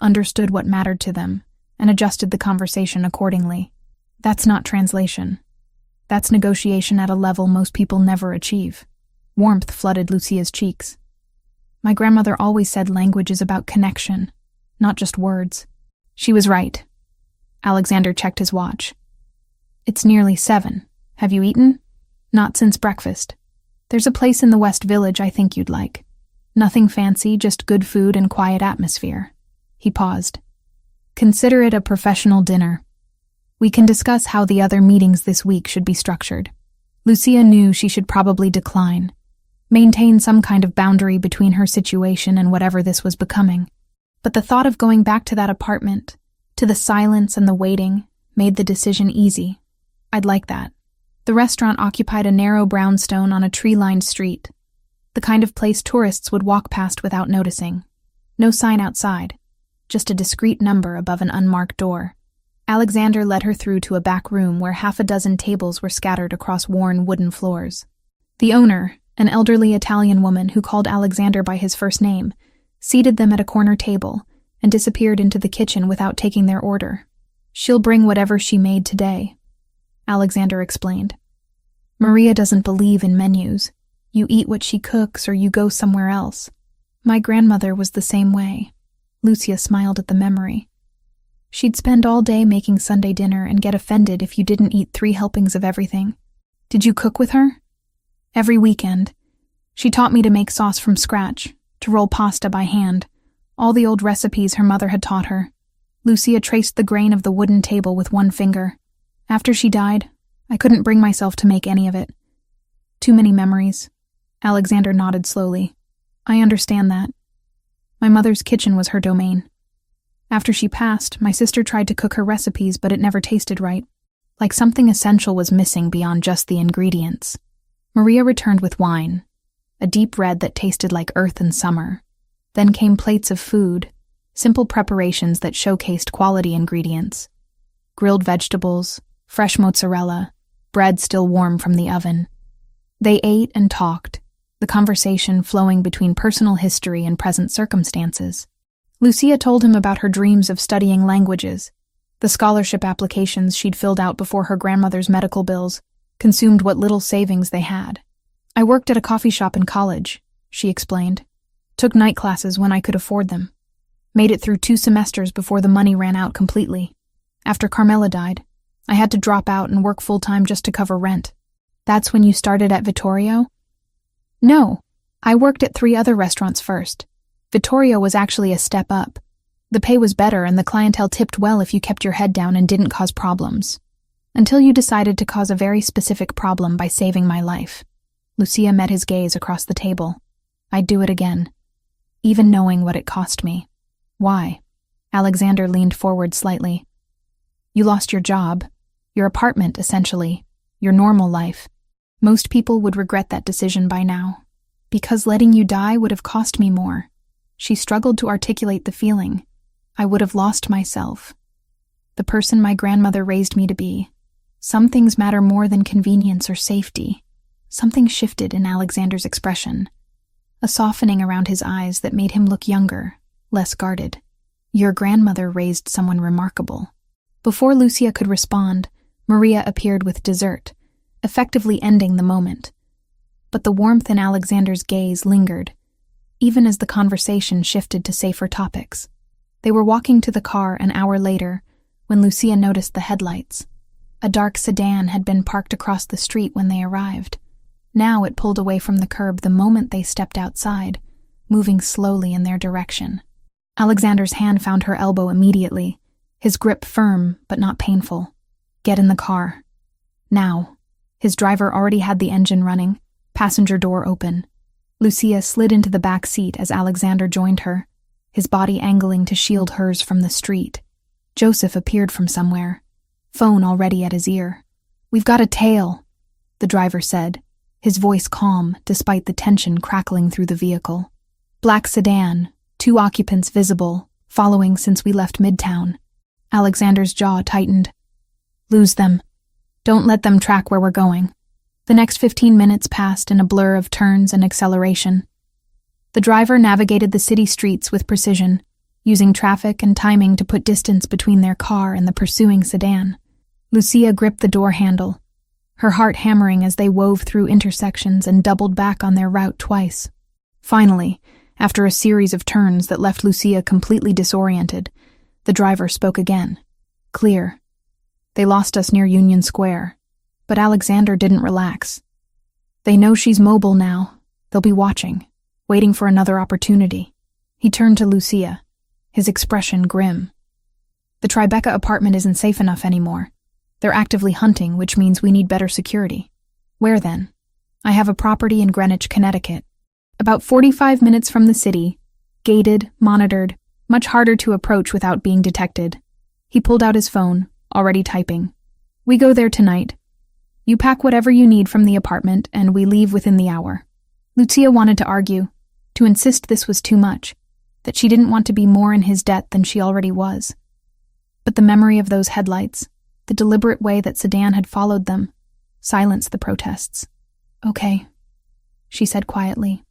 understood what mattered to them, and adjusted the conversation accordingly. That's not translation. That's negotiation at a level most people never achieve." Warmth flooded Lucia's cheeks. "My grandmother always said language is about connection, not just words." She was right. Alexander checked his watch. "It's nearly 7. Have you eaten?" Not since breakfast. There's a place in the West Village I think you'd like. Nothing fancy, just good food and quiet atmosphere. He paused. Consider it a professional dinner. We can discuss how the other meetings this week should be structured. Lucia knew she should probably decline. Maintain some kind of boundary between her situation and whatever this was becoming. But the thought of going back to that apartment, to the silence and the waiting, made the decision easy. I'd like that. The restaurant occupied a narrow brownstone on a tree-lined street, the kind of place tourists would walk past without noticing. No sign outside, just a discreet number above an unmarked door. Alexander led her through to a back room where half a dozen tables were scattered across worn wooden floors. The owner, an elderly Italian woman who called Alexander by his first name, seated them at a corner table and disappeared into the kitchen without taking their order. She'll bring whatever she made today, Alexander explained. Maria doesn't believe in menus. You eat what she cooks or you go somewhere else. My grandmother was the same way. Lucia smiled at the memory. She'd spend all day making Sunday dinner and get offended if you didn't eat 3 helpings of everything. Did you cook with her? Every weekend. She taught me to make sauce from scratch, to roll pasta by hand, all the old recipes her mother had taught her. Lucia traced the grain of the wooden table with one finger. After she died, I couldn't bring myself to make any of it. Too many memories. Alexander nodded slowly. I understand that. My mother's kitchen was her domain. After she passed, my sister tried to cook her recipes, but it never tasted right. Like something essential was missing beyond just the ingredients. Maria returned with wine, a deep red that tasted like earth in summer. Then came plates of food, simple preparations that showcased quality ingredients. Grilled vegetables, fresh mozzarella, bread still warm from the oven. They ate and talked, the conversation flowing between personal history and present circumstances. Lucia told him about her dreams of studying languages. The scholarship applications she'd filled out before her grandmother's medical bills consumed what little savings they had. I worked at a coffee shop in college, she explained. Took night classes when I could afford them. Made it through 2 semesters before the money ran out completely. After Carmela died, I had to drop out and work full-time just to cover rent. That's when you started at Vittorio? No, I worked at 3 other restaurants first. Vittorio was actually a step up. The pay was better and the clientele tipped well if you kept your head down and didn't cause problems. Until you decided to cause a very specific problem by saving my life. Lucia met his gaze across the table. I'd do it again. Even knowing what it cost me. Why? Alexander leaned forward slightly. You lost your job, your apartment, essentially, your normal life. Most people would regret that decision by now. Because letting you die would have cost me more. She struggled to articulate the feeling. I would have lost myself. The person my grandmother raised me to be. Some things matter more than convenience or safety. Something shifted in Alexander's expression. A softening around his eyes that made him look younger, less guarded. Your grandmother raised someone remarkable. Before Lucia could respond, Maria appeared with dessert, effectively ending the moment. But the warmth in Alexander's gaze lingered, even as the conversation shifted to safer topics. They were walking to the car an hour later when Lucia noticed the headlights. A dark sedan had been parked across the street when they arrived. Now it pulled away from the curb the moment they stepped outside, moving slowly in their direction. Alexander's hand found her elbow immediately, his grip firm but not painful. Get in the car. Now. His driver already had the engine running, passenger door open. Lucia slid into the back seat as Alexander joined her, his body angling to shield hers from the street. Joseph appeared from somewhere, phone already at his ear. We've got a tail, the driver said, his voice calm despite the tension crackling through the vehicle. Black sedan, 2 occupants visible, following since we left Midtown. Alexander's jaw tightened. Lose them. Don't let them track where we're going. The next 15 minutes passed in a blur of turns and acceleration. The driver navigated the city streets with precision, using traffic and timing to put distance between their car and the pursuing sedan. Lucia gripped the door handle, her heart hammering as they wove through intersections and doubled back on their route twice. Finally, after a series of turns that left Lucia completely disoriented, the driver spoke again. Clear. They lost us near Union Square. But Alexander didn't relax. They know she's mobile now. They'll be watching, waiting for another opportunity. He turned to Lucia, his expression grim. The Tribeca apartment isn't safe enough anymore. They're actively hunting, which means we need better security. Where then? I have a property in Greenwich, Connecticut. About 45 minutes from the city, gated, monitored, much harder to approach without being detected. He pulled out his phone, already typing. We go there tonight. You pack whatever you need from the apartment, and we leave within the hour. Lucia wanted to argue, to insist this was too much, that she didn't want to be more in his debt than she already was. But the memory of those headlights, the deliberate way that Sedan had followed them, silenced the protests. Okay, she said quietly.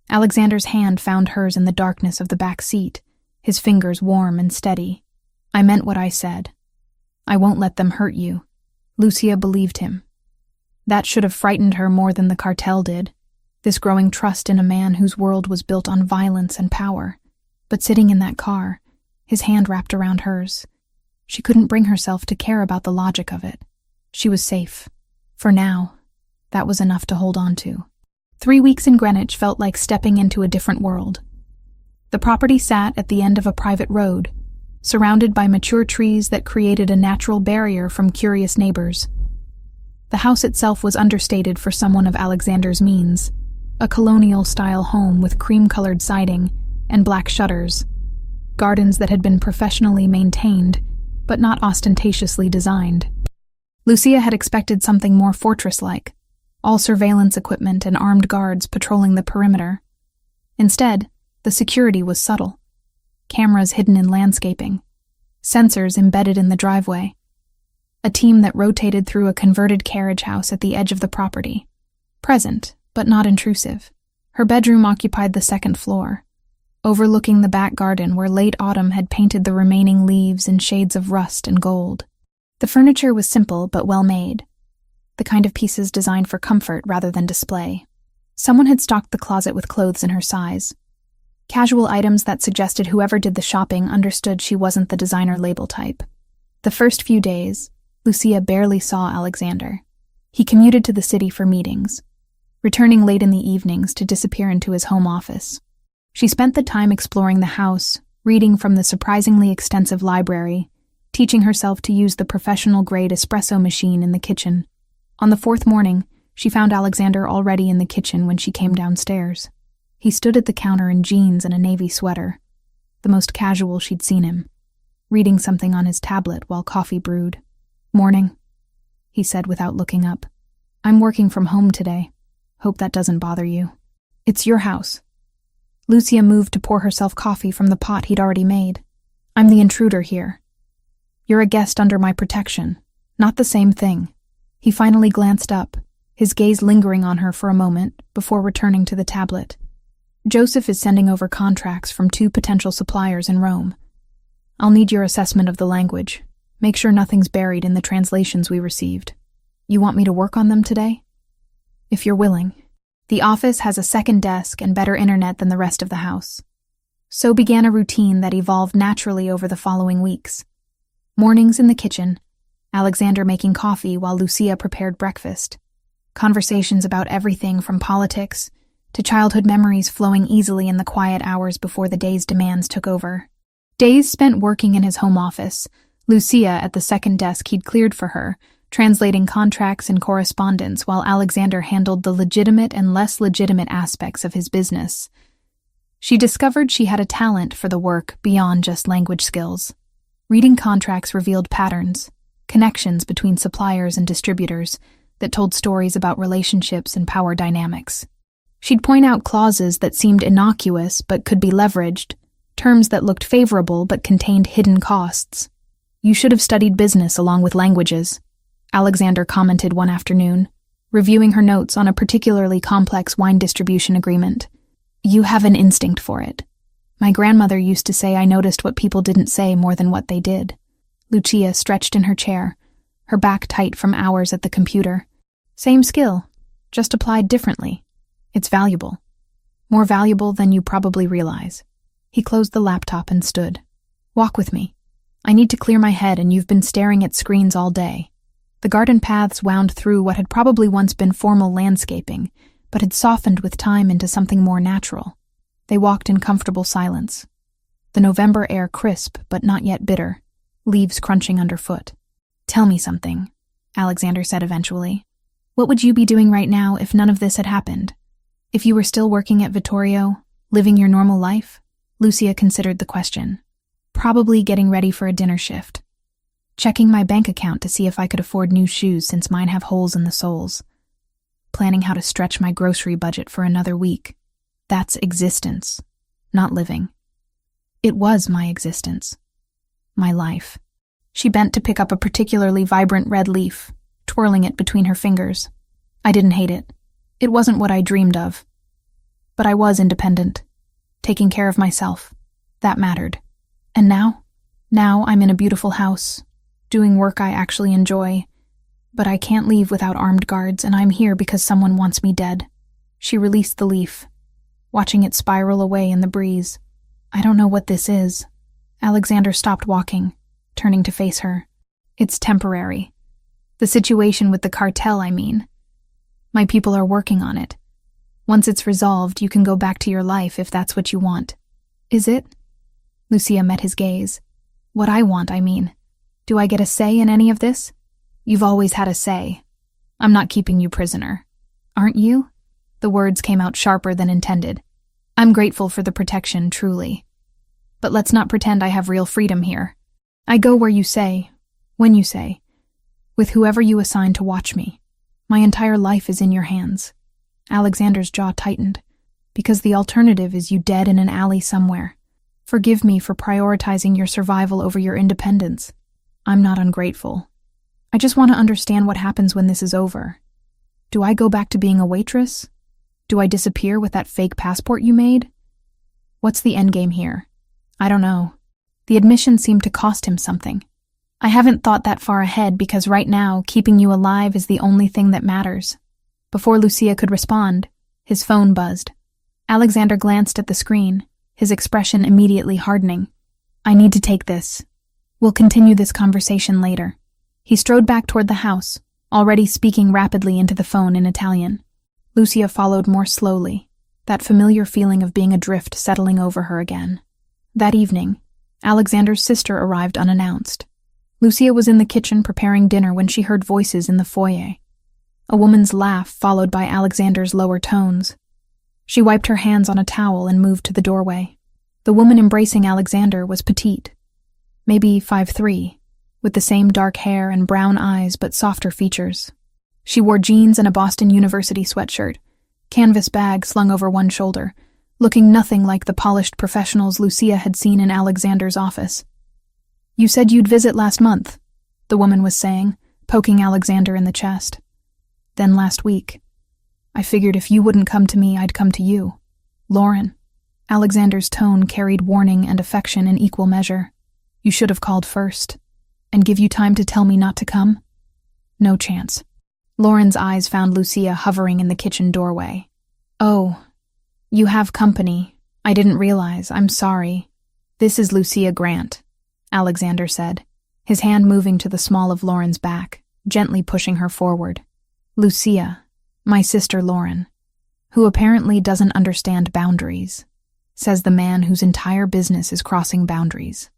Alexander's hand found hers in the darkness of the back seat, his fingers warm and steady. I meant what I said. I won't let them hurt you. Lucia believed him. That should have frightened her more than the cartel did, this growing trust in a man whose world was built on violence and power. But sitting in that car, his hand wrapped around hers, she couldn't bring herself to care about the logic of it. She was safe. For now, that was enough to hold on to. 3 weeks in Greenwich felt like stepping into a different world. The property sat at the end of a private road, surrounded by mature trees that created a natural barrier from curious neighbors. The house itself was understated for someone of Alexander's means, a colonial-style home with cream-colored siding and black shutters, gardens that had been professionally maintained, but not ostentatiously designed. Lucia had expected something more fortress-like, all surveillance equipment and armed guards patrolling the perimeter. Instead, the security was subtle. Cameras hidden in landscaping, sensors embedded in the driveway, a team that rotated through a converted carriage house at the edge of the property, present, but not intrusive. Her bedroom occupied the second floor, overlooking the back garden where late autumn had painted the remaining leaves in shades of rust and gold. The furniture was simple but well made, the kind of pieces designed for comfort rather than display. Someone had stocked the closet with clothes in her size, casual items that suggested whoever did the shopping understood she wasn't the designer label type. The first few days, Lucia barely saw Alexander. He commuted to the city for meetings, returning late in the evenings to disappear into his home office. She spent the time exploring the house, reading from the surprisingly extensive library, teaching herself to use the professional-grade espresso machine in the kitchen. On the 4th morning, she found Alexander already in the kitchen when she came downstairs. He stood at the counter in jeans and a navy sweater, the most casual she'd seen him, reading something on his tablet while coffee brewed. "Morning," he said without looking up. "I'm working from home today. Hope that doesn't bother you. It's your house." Lucia moved to pour herself coffee from the pot he'd already made. "I'm the intruder here. You're a guest under my protection. Not the same thing." He finally glanced up, his gaze lingering on her for a moment before returning to the tablet. "Joseph is sending over contracts from 2 potential suppliers in Rome. I'll need your assessment of the language. Make sure nothing's buried in the translations we received. You want me to work on them today?" "If you're willing." The office has a second desk and better internet than the rest of the house. So began a routine that evolved naturally over the following weeks. Mornings in the kitchen, Alexander making coffee while Lucia prepared breakfast. Conversations about everything from politics to childhood memories flowing easily in the quiet hours before the day's demands took over. Days spent working in his home office, Lucia at the second desk he'd cleared for her, translating contracts and correspondence while Alexander handled the legitimate and less legitimate aspects of his business. She discovered she had a talent for the work beyond just language skills. Reading contracts revealed patterns, connections between suppliers and distributors that told stories about relationships and power dynamics. She'd point out clauses that seemed innocuous but could be leveraged, terms that looked favorable but contained hidden costs. "You should have studied business along with languages," Alexander commented one afternoon, reviewing her notes on a particularly complex wine distribution agreement. "You have an instinct for it. My grandmother used to say I noticed what people didn't say more than what they did." Lucia stretched in her chair, her back tight from hours at the computer. "Same skill, just applied differently. It's valuable. More valuable than you probably realize." He closed the laptop and stood. "Walk with me. I need to clear my head and you've been staring at screens all day." The garden paths wound through what had probably once been formal landscaping, but had softened with time into something more natural. They walked in comfortable silence. The November air crisp, but not yet bitter, leaves crunching underfoot. "Tell me something," Alexander said eventually. "What would you be doing right now if none of this had happened? If you were still working at Vittorio, living your normal life?" Lucia considered the question. "Probably getting ready for a dinner shift. Checking my bank account to see if I could afford new shoes since mine have holes in the soles. Planning how to stretch my grocery budget for another week. That's existence, not living." It was my existence. My life. She bent to pick up a particularly vibrant red leaf, twirling it between her fingers. I didn't hate it. It wasn't what I dreamed of. But I was independent, taking care of myself. That mattered. And now? Now I'm in a beautiful house, doing work I actually enjoy. But I can't leave without armed guards, and I'm here because someone wants me dead. She released the leaf, watching it spiral away in the breeze. "I don't know what this is." Alexander stopped walking, turning to face her. "It's temporary. The situation with the cartel, I mean. My people are working on it. Once it's resolved, you can go back to your life if that's what you want." "Is it?" Lucia met his gaze. "What I want, I mean. Do I get a say in any of this?" "You've always had a say. I'm not keeping you prisoner." "Aren't you?" The words came out sharper than intended. "I'm grateful for the protection, truly. But let's not pretend I have real freedom here. I go where you say, when you say, with whoever you assign to watch me. My entire life is in your hands." Alexander's jaw tightened, "because the alternative is you dead in an alley somewhere. Forgive me for prioritizing your survival over your independence. I'm not ungrateful. I just want to understand what happens when this is over. Do I go back to being a waitress? Do I disappear with that fake passport you made? What's the endgame here? I don't know." The admission seemed to cost him something. "I haven't thought that far ahead because right now, keeping you alive is the only thing that matters." Before Lucia could respond, his phone buzzed. Alexander glanced at the screen, his expression immediately hardening. "I need to take this. We'll continue this conversation later." He strode back toward the house, already speaking rapidly into the phone in Italian. Lucia followed more slowly, that familiar feeling of being adrift settling over her again. That evening, Alexander's sister arrived unannounced. Lucia was in the kitchen preparing dinner when she heard voices in the foyer. A woman's laugh followed by Alexander's lower tones. She wiped her hands on a towel and moved to the doorway. The woman embracing Alexander was petite, maybe 5'3", with the same dark hair and brown eyes but softer features. She wore jeans and a Boston University sweatshirt, canvas bag slung over one shoulder, looking nothing like the polished professionals Lucia had seen in Alexander's office. "You said you'd visit last month," the woman was saying, poking Alexander in the chest. "Then last week. I figured if you wouldn't come to me, I'd come to you. Lauren." Alexander's tone carried warning and affection in equal measure. "You should have called first. And give you time to tell me not to come? No chance." Lauren's eyes found Lucia hovering in the kitchen doorway. "Oh, you have company. I didn't realize. I'm sorry. This is Lucia Grant," Alexander said, his hand moving to the small of Lauren's back, gently pushing her forward. "Lucia, my sister Lauren, who apparently doesn't understand boundaries," says the man whose entire business is crossing boundaries.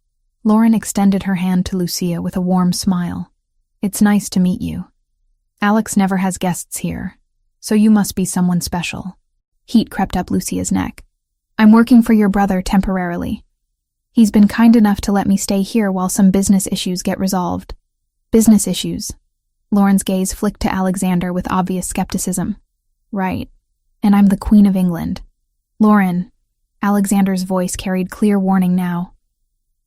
Lauren extended her hand to Lucia with a warm smile. "It's nice to meet you. Alex never has guests here, so you must be someone special." Heat crept up Lucia's neck. "I'm working for your brother temporarily. He's been kind enough to let me stay here while some business issues get resolved." "Business issues?" Lauren's gaze flicked to Alexander with obvious skepticism. "Right. And I'm the Queen of England." "Lauren," Alexander's voice carried clear warning now.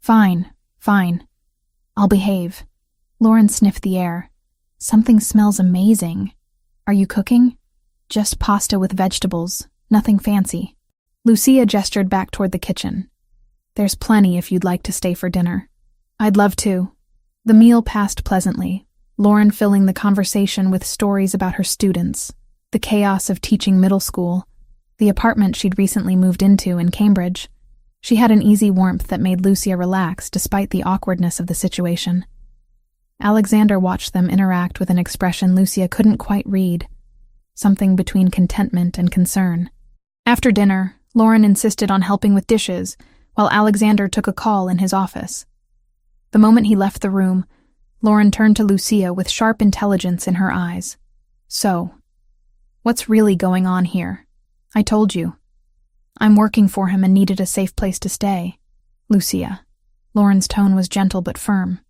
Fine. I'll behave." Lauren sniffed the air. "Something smells amazing. Are you cooking?" "Just pasta with vegetables, nothing fancy." Lucia gestured back toward the kitchen. "There's plenty if you'd like to stay for dinner." "I'd love to." The meal passed pleasantly, Lauren filling the conversation with stories about her students, the chaos of teaching middle school, the apartment she'd recently moved into in Cambridge. She had an easy warmth that made Lucia relax despite the awkwardness of the situation. Alexander watched them interact with an expression Lucia couldn't quite read, something between contentment and concern. After dinner, Lauren insisted on helping with dishes, while Alexander took a call in his office. The moment he left the room, Lauren turned to Lucia with sharp intelligence in her eyes. So, what's really going on here? I told you. I'm working for him and needed a safe place to stay. Lucia. Lauren's tone was gentle but firm.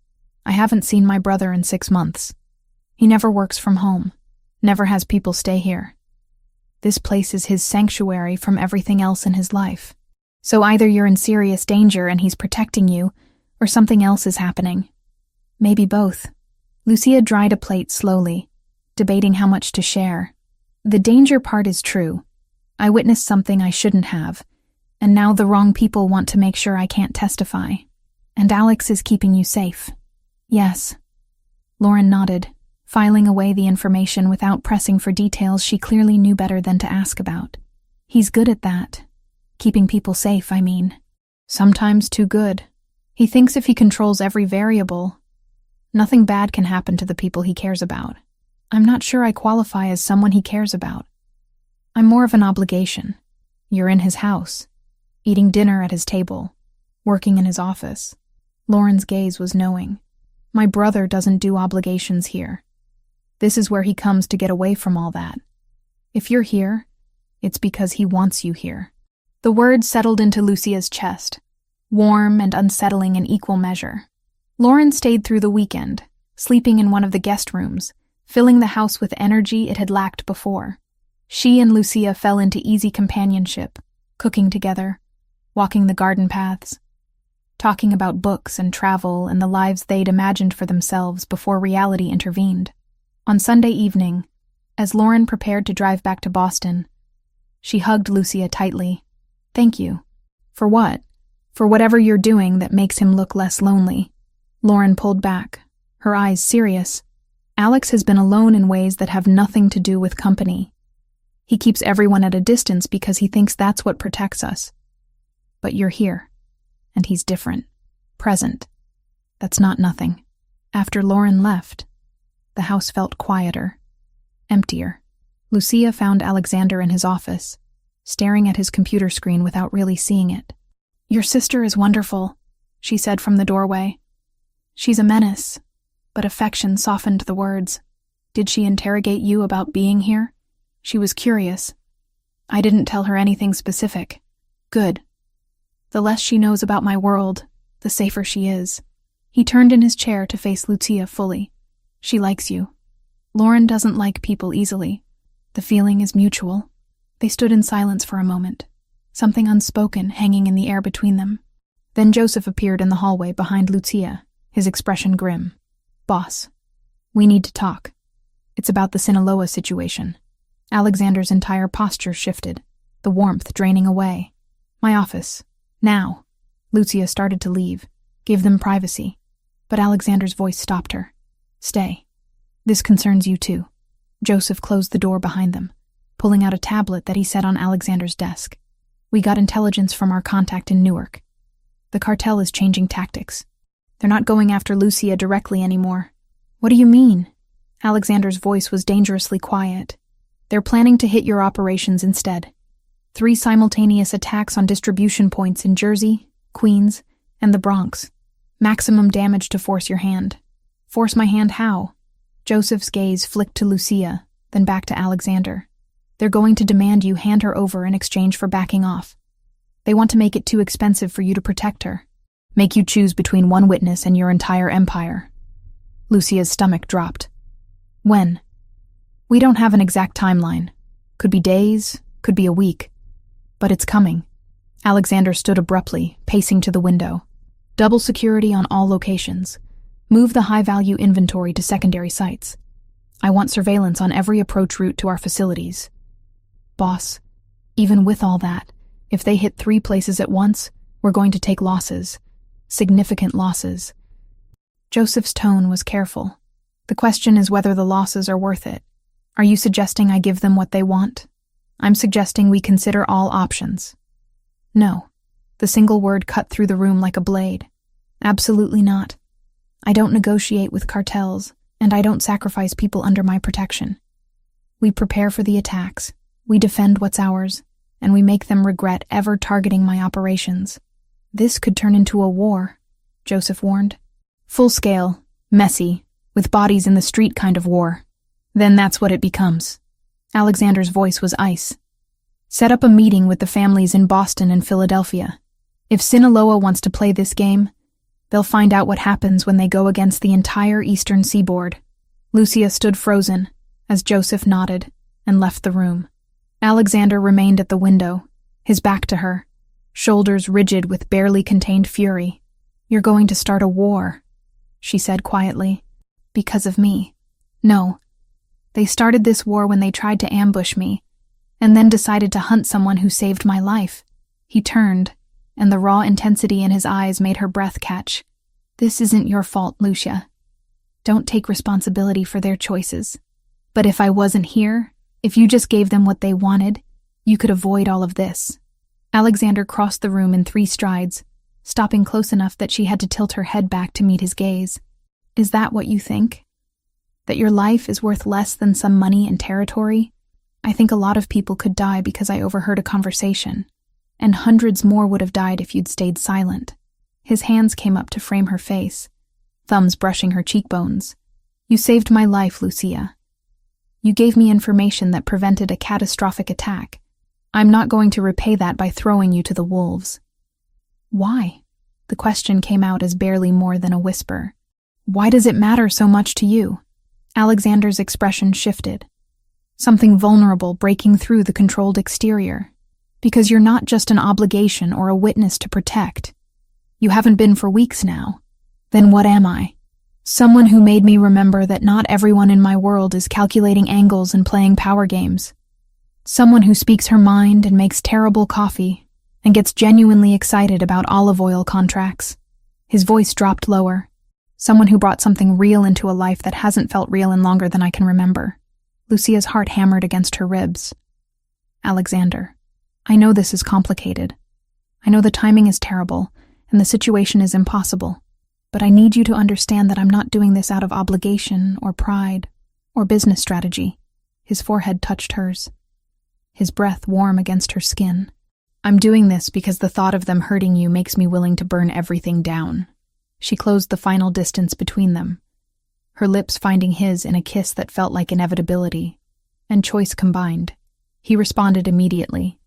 I haven't seen my brother in 6 months. He never works from home, never has people stay here. This place is his sanctuary from everything else in his life. So either you're in serious danger and he's protecting you, or something else is happening. Maybe both. Lucia dried a plate slowly, debating how much to share. The danger part is true. I witnessed something I shouldn't have, and now the wrong people want to make sure I can't testify. And Alex is keeping you safe. Yes. Lauren nodded, filing away the information without pressing for details she clearly knew better than to ask about. He's good at that. Keeping people safe, I mean. Sometimes too good. He thinks if he controls every variable, nothing bad can happen to the people he cares about. I'm not sure I qualify as someone he cares about. I'm more of an obligation. You're in his house, eating dinner at his table, working in his office. Lauren's gaze was knowing. My brother doesn't do obligations here. This is where he comes to get away from all that. If you're here, it's because he wants you here. The words settled into Lucia's chest, warm and unsettling in equal measure. Lauren stayed through the weekend, sleeping in one of the guest rooms, filling the house with energy it had lacked before. She and Lucia fell into easy companionship, cooking together, walking the garden paths, talking about books and travel and the lives they'd imagined for themselves before reality intervened. On Sunday evening, as Lauren prepared to drive back to Boston, she hugged Lucia tightly. Thank you. For what? For whatever you're doing that makes him look less lonely. Lauren pulled back, her eyes serious. Alex has been alone in ways that have nothing to do with company. He keeps everyone at a distance because he thinks that's what protects us. But you're here, and he's different, present. That's not nothing. After Lauren left, the house felt quieter, emptier. Lucia found Alexander in his office, staring at his computer screen without really seeing it. Your sister is wonderful, she said from the doorway. She's a menace, but affection softened the words. Did she interrogate you about being here? She was curious. I didn't tell her anything specific. Good. The less she knows about my world, the safer she is. He turned in his chair to face Lucia fully. She likes you. Lauren doesn't like people easily. The feeling is mutual. They stood in silence for a moment, something unspoken hanging in the air between them. Then Joseph appeared in the hallway behind Lucia, his expression grim. Boss, we need to talk. It's about the Sinaloa situation. Alexander's entire posture shifted, the warmth draining away. My office. Now. Lucia started to leave, give them privacy, but Alexander's voice stopped her. Stay. This concerns you too. Joseph closed the door behind them, pulling out a tablet that he set on Alexander's desk. We got intelligence from our contact in Newark. The cartel is changing tactics. They're not going after Lucia directly anymore. What do you mean? Alexander's voice was dangerously quiet. They're planning to hit your operations instead. 3 simultaneous attacks on distribution points in Jersey, Queens, and the Bronx. Maximum damage to force your hand. Force my hand how? Joseph's gaze flicked to Lucia, then back to Alexander. They're going to demand you hand her over in exchange for backing off. They want to make it too expensive for you to protect her. Make you choose between one witness and your entire empire. Lucia's stomach dropped. When? We don't have an exact timeline. Could be days, could be a week. But it's coming. Alexander stood abruptly, pacing to the window. Double security on all locations. Move the high-value inventory to secondary sites. I want surveillance on every approach route to our facilities. Boss, even with all that, if they hit 3 places at once, we're going to take losses. Significant losses. Joseph's tone was careful. The question is whether the losses are worth it. Are you suggesting I give them what they want? I'm suggesting we consider all options. No. The single word cut through the room like a blade. Absolutely not. I don't negotiate with cartels, and I don't sacrifice people under my protection. We prepare for the attacks, we defend what's ours, and we make them regret ever targeting my operations. This could turn into a war, Joseph warned. Full scale, messy, with bodies in the street kind of war. Then that's what it becomes. Alexander's voice was ice. Set up a meeting with the families in Boston and Philadelphia. If Sinaloa wants to play this game, they'll find out what happens when they go against the entire eastern seaboard. Lucia stood frozen as Joseph nodded and left the room. Alexander remained at the window, his back to her, shoulders rigid with barely contained fury. You're going to start a war, she said quietly. Because of me. No. They started this war when they tried to ambush me, and then decided to hunt someone who saved my life. He turned, and the raw intensity in his eyes made her breath catch. This isn't your fault, Lucia. Don't take responsibility for their choices. But if I wasn't here, if you just gave them what they wanted, you could avoid all of this. Alexander crossed the room in 3 strides, stopping close enough that she had to tilt her head back to meet his gaze. Is that what you think? That your life is worth less than some money and territory? I think a lot of people could die because I overheard a conversation, and hundreds more would have died if you'd stayed silent. His hands came up to frame her face, thumbs brushing her cheekbones. You saved my life, Lucia. You gave me information that prevented a catastrophic attack. I'm not going to repay that by throwing you to the wolves. Why? The question came out as barely more than a whisper. Why does it matter so much to you? Alexander's expression shifted. Something vulnerable breaking through the controlled exterior. Because you're not just an obligation or a witness to protect. You haven't been for weeks now. Then what am I? Someone who made me remember that not everyone in my world is calculating angles and playing power games. Someone who speaks her mind and makes terrible coffee and gets genuinely excited about olive oil contracts. His voice dropped lower. Someone who brought something real into a life that hasn't felt real in longer than I can remember. Lucia's heart hammered against her ribs. Alexander, I know this is complicated. I know the timing is terrible and the situation is impossible. But I need you to understand that I'm not doing this out of obligation or pride or business strategy. His forehead touched hers, his breath warm against her skin. I'm doing this because the thought of them hurting you makes me willing to burn everything down. She closed the final distance between them, her lips finding his in a kiss that felt like inevitability and choice combined. He responded immediately,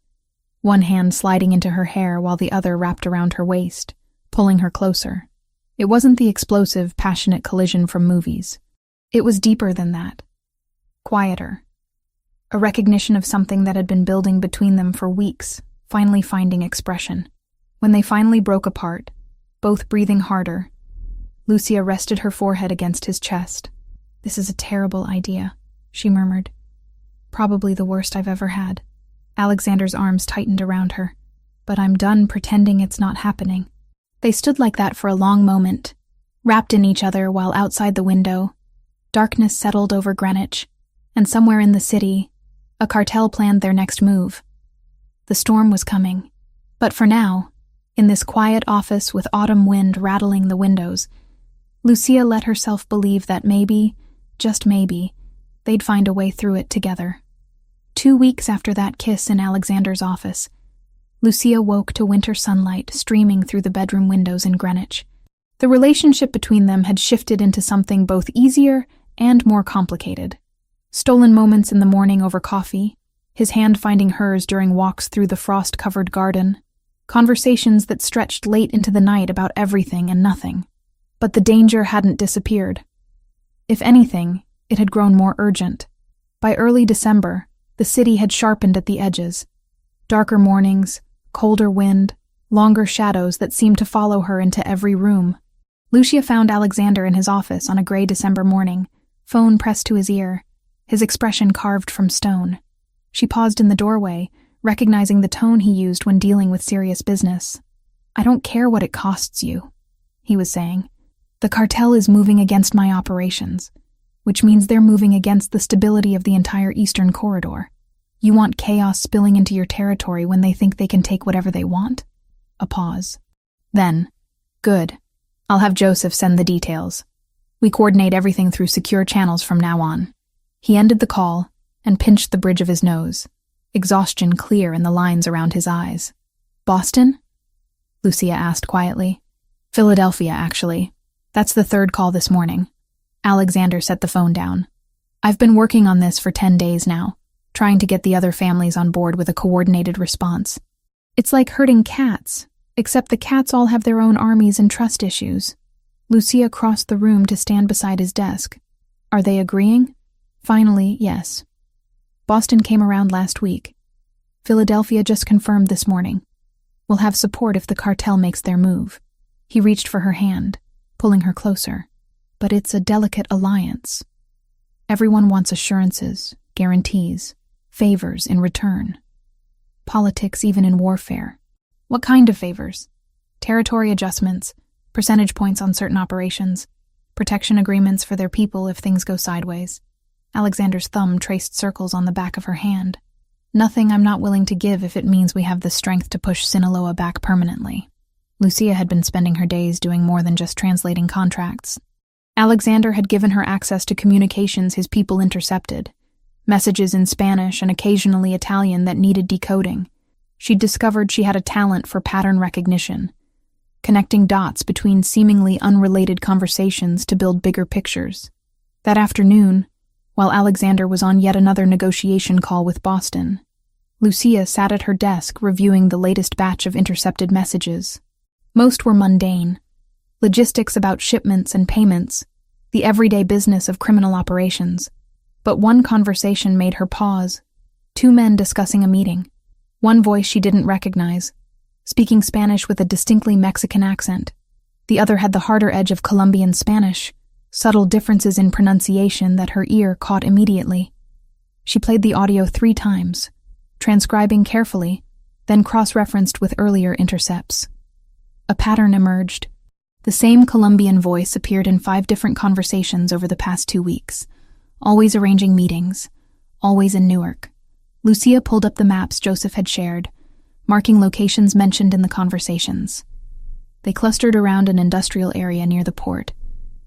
one hand sliding into her hair while the other wrapped around her waist, pulling her closer. It wasn't the explosive, passionate collision from movies. It was deeper than that. Quieter. A recognition of something that had been building between them for weeks, finally finding expression. When they finally broke apart, both breathing harder, Lucia rested her forehead against his chest. This is a terrible idea, she murmured. Probably the worst I've ever had. Alexander's arms tightened around her. But I'm done pretending it's not happening. They stood like that for a long moment, wrapped in each other while outside the window, darkness settled over Greenwich, and somewhere in the city, a cartel planned their next move. The storm was coming, but for now, in this quiet office with autumn wind rattling the windows, Lucia let herself believe that maybe, just maybe, they'd find a way through it together. 2 weeks after that kiss in Alexander's office, Lucia woke to winter sunlight streaming through the bedroom windows in Greenwich. The relationship between them had shifted into something both easier and more complicated. Stolen moments in the morning over coffee, his hand finding hers during walks through the frost-covered garden, conversations that stretched late into the night about everything and nothing. But the danger hadn't disappeared. If anything, it had grown more urgent. By early December, the city had sharpened at the edges. Darker mornings, colder wind, longer shadows that seemed to follow her into every room. Lucia found Alexander in his office on a gray December morning, phone pressed to his ear, his expression carved from stone. She paused in the doorway, recognizing the tone he used when dealing with serious business. I don't care what it costs you, he was saying. The cartel is moving against my operations, which means they're moving against the stability of the entire eastern corridor. You want chaos spilling into your territory when they think they can take whatever they want? A pause. Then, good. I'll have Joseph send the details. We coordinate everything through secure channels from now on." He ended the call and pinched the bridge of his nose, exhaustion clear in the lines around his eyes. "Boston?" Lucia asked quietly. "Philadelphia, actually. That's the third call this morning." Alexander set the phone down. "I've been working on this for 10 days now, trying to get the other families on board with a coordinated response. It's like herding cats, except the cats all have their own armies and trust issues." Lucia crossed the room to stand beside his desk. "Are they agreeing?" "Finally, yes. Boston came around last week. Philadelphia just confirmed this morning. We'll have support if the cartel makes their move." He reached for her hand, pulling her closer. "But it's a delicate alliance. Everyone wants assurances, guarantees, favors in return. Politics even in warfare." "What kind of favors?" "Territory adjustments, percentage points on certain operations, protection agreements for their people if things go sideways." Alexander's thumb traced circles on the back of her hand. "Nothing I'm not willing to give if it means we have the strength to push Sinaloa back permanently." Lucia had been spending her days doing more than just translating contracts. Alexander had given her access to communications his people intercepted, messages in Spanish and occasionally Italian that needed decoding. She'd discovered she had a talent for pattern recognition, connecting dots between seemingly unrelated conversations to build bigger pictures. That afternoon, while Alexander was on yet another negotiation call with Boston, Lucia sat at her desk reviewing the latest batch of intercepted messages. Most were mundane, logistics about shipments and payments, the everyday business of criminal operations. But one conversation made her pause. Two men discussing a meeting. One voice she didn't recognize, speaking Spanish with a distinctly Mexican accent. The other had the harder edge of Colombian Spanish, subtle differences in pronunciation that her ear caught immediately. She played the audio 3 times, transcribing carefully, then cross-referenced with earlier intercepts. A pattern emerged. The same Colombian voice appeared in 5 different conversations over the past 2 weeks, always arranging meetings, always in Newark. Lucia pulled up the maps Joseph had shared, marking locations mentioned in the conversations. They clustered around an industrial area near the port,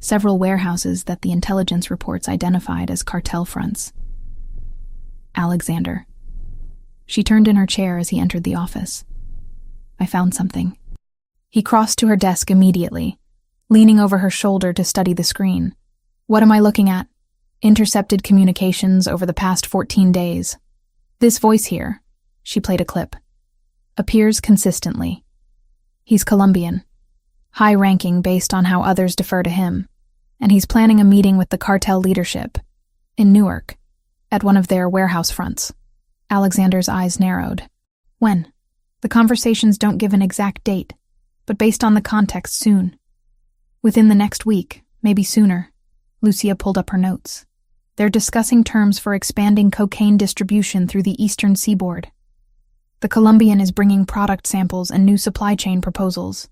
several warehouses that the intelligence reports identified as cartel fronts. "Alexander." She turned in her chair as he entered the office. "I found something." He crossed to her desk immediately, leaning over her shoulder to study the screen. "What am I looking at?" "Intercepted communications over the past 14 days. This voice here," she played a clip, "appears consistently. He's Colombian, high-ranking based on how others defer to him, and he's planning a meeting with the cartel leadership in Newark, at one of their warehouse fronts." Alexander's eyes narrowed. "When?" "The conversations don't give an exact date, but based on the context, soon. Within the next week, maybe sooner." Lucia pulled up her notes. "They're discussing terms for expanding cocaine distribution through the eastern seaboard. The Colombian is bringing product samples and new supply chain proposals.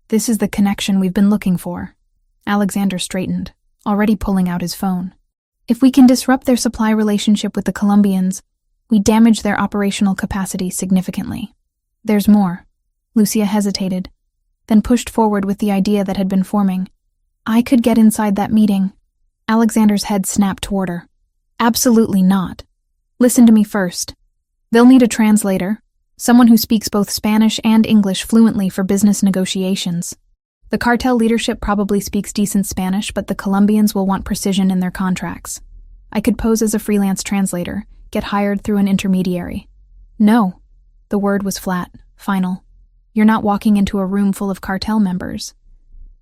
This is the connection we've been looking for." Alexander straightened, already pulling out his phone. "If we can disrupt their supply relationship with the Colombians, we damage their operational capacity significantly. There's more." Lucia hesitated, then pushed forward with the idea that had been forming. "I could get inside that meeting." Alexander's head snapped toward her. "Absolutely not. Listen to me first. They'll need a translator, someone who speaks both Spanish and English fluently for business negotiations. The cartel leadership probably speaks decent Spanish, but the Colombians will want precision in their contracts. I could pose as a freelance translator, get hired through an intermediary." "No." The word was flat, final. "You're not walking into a room full of cartel members.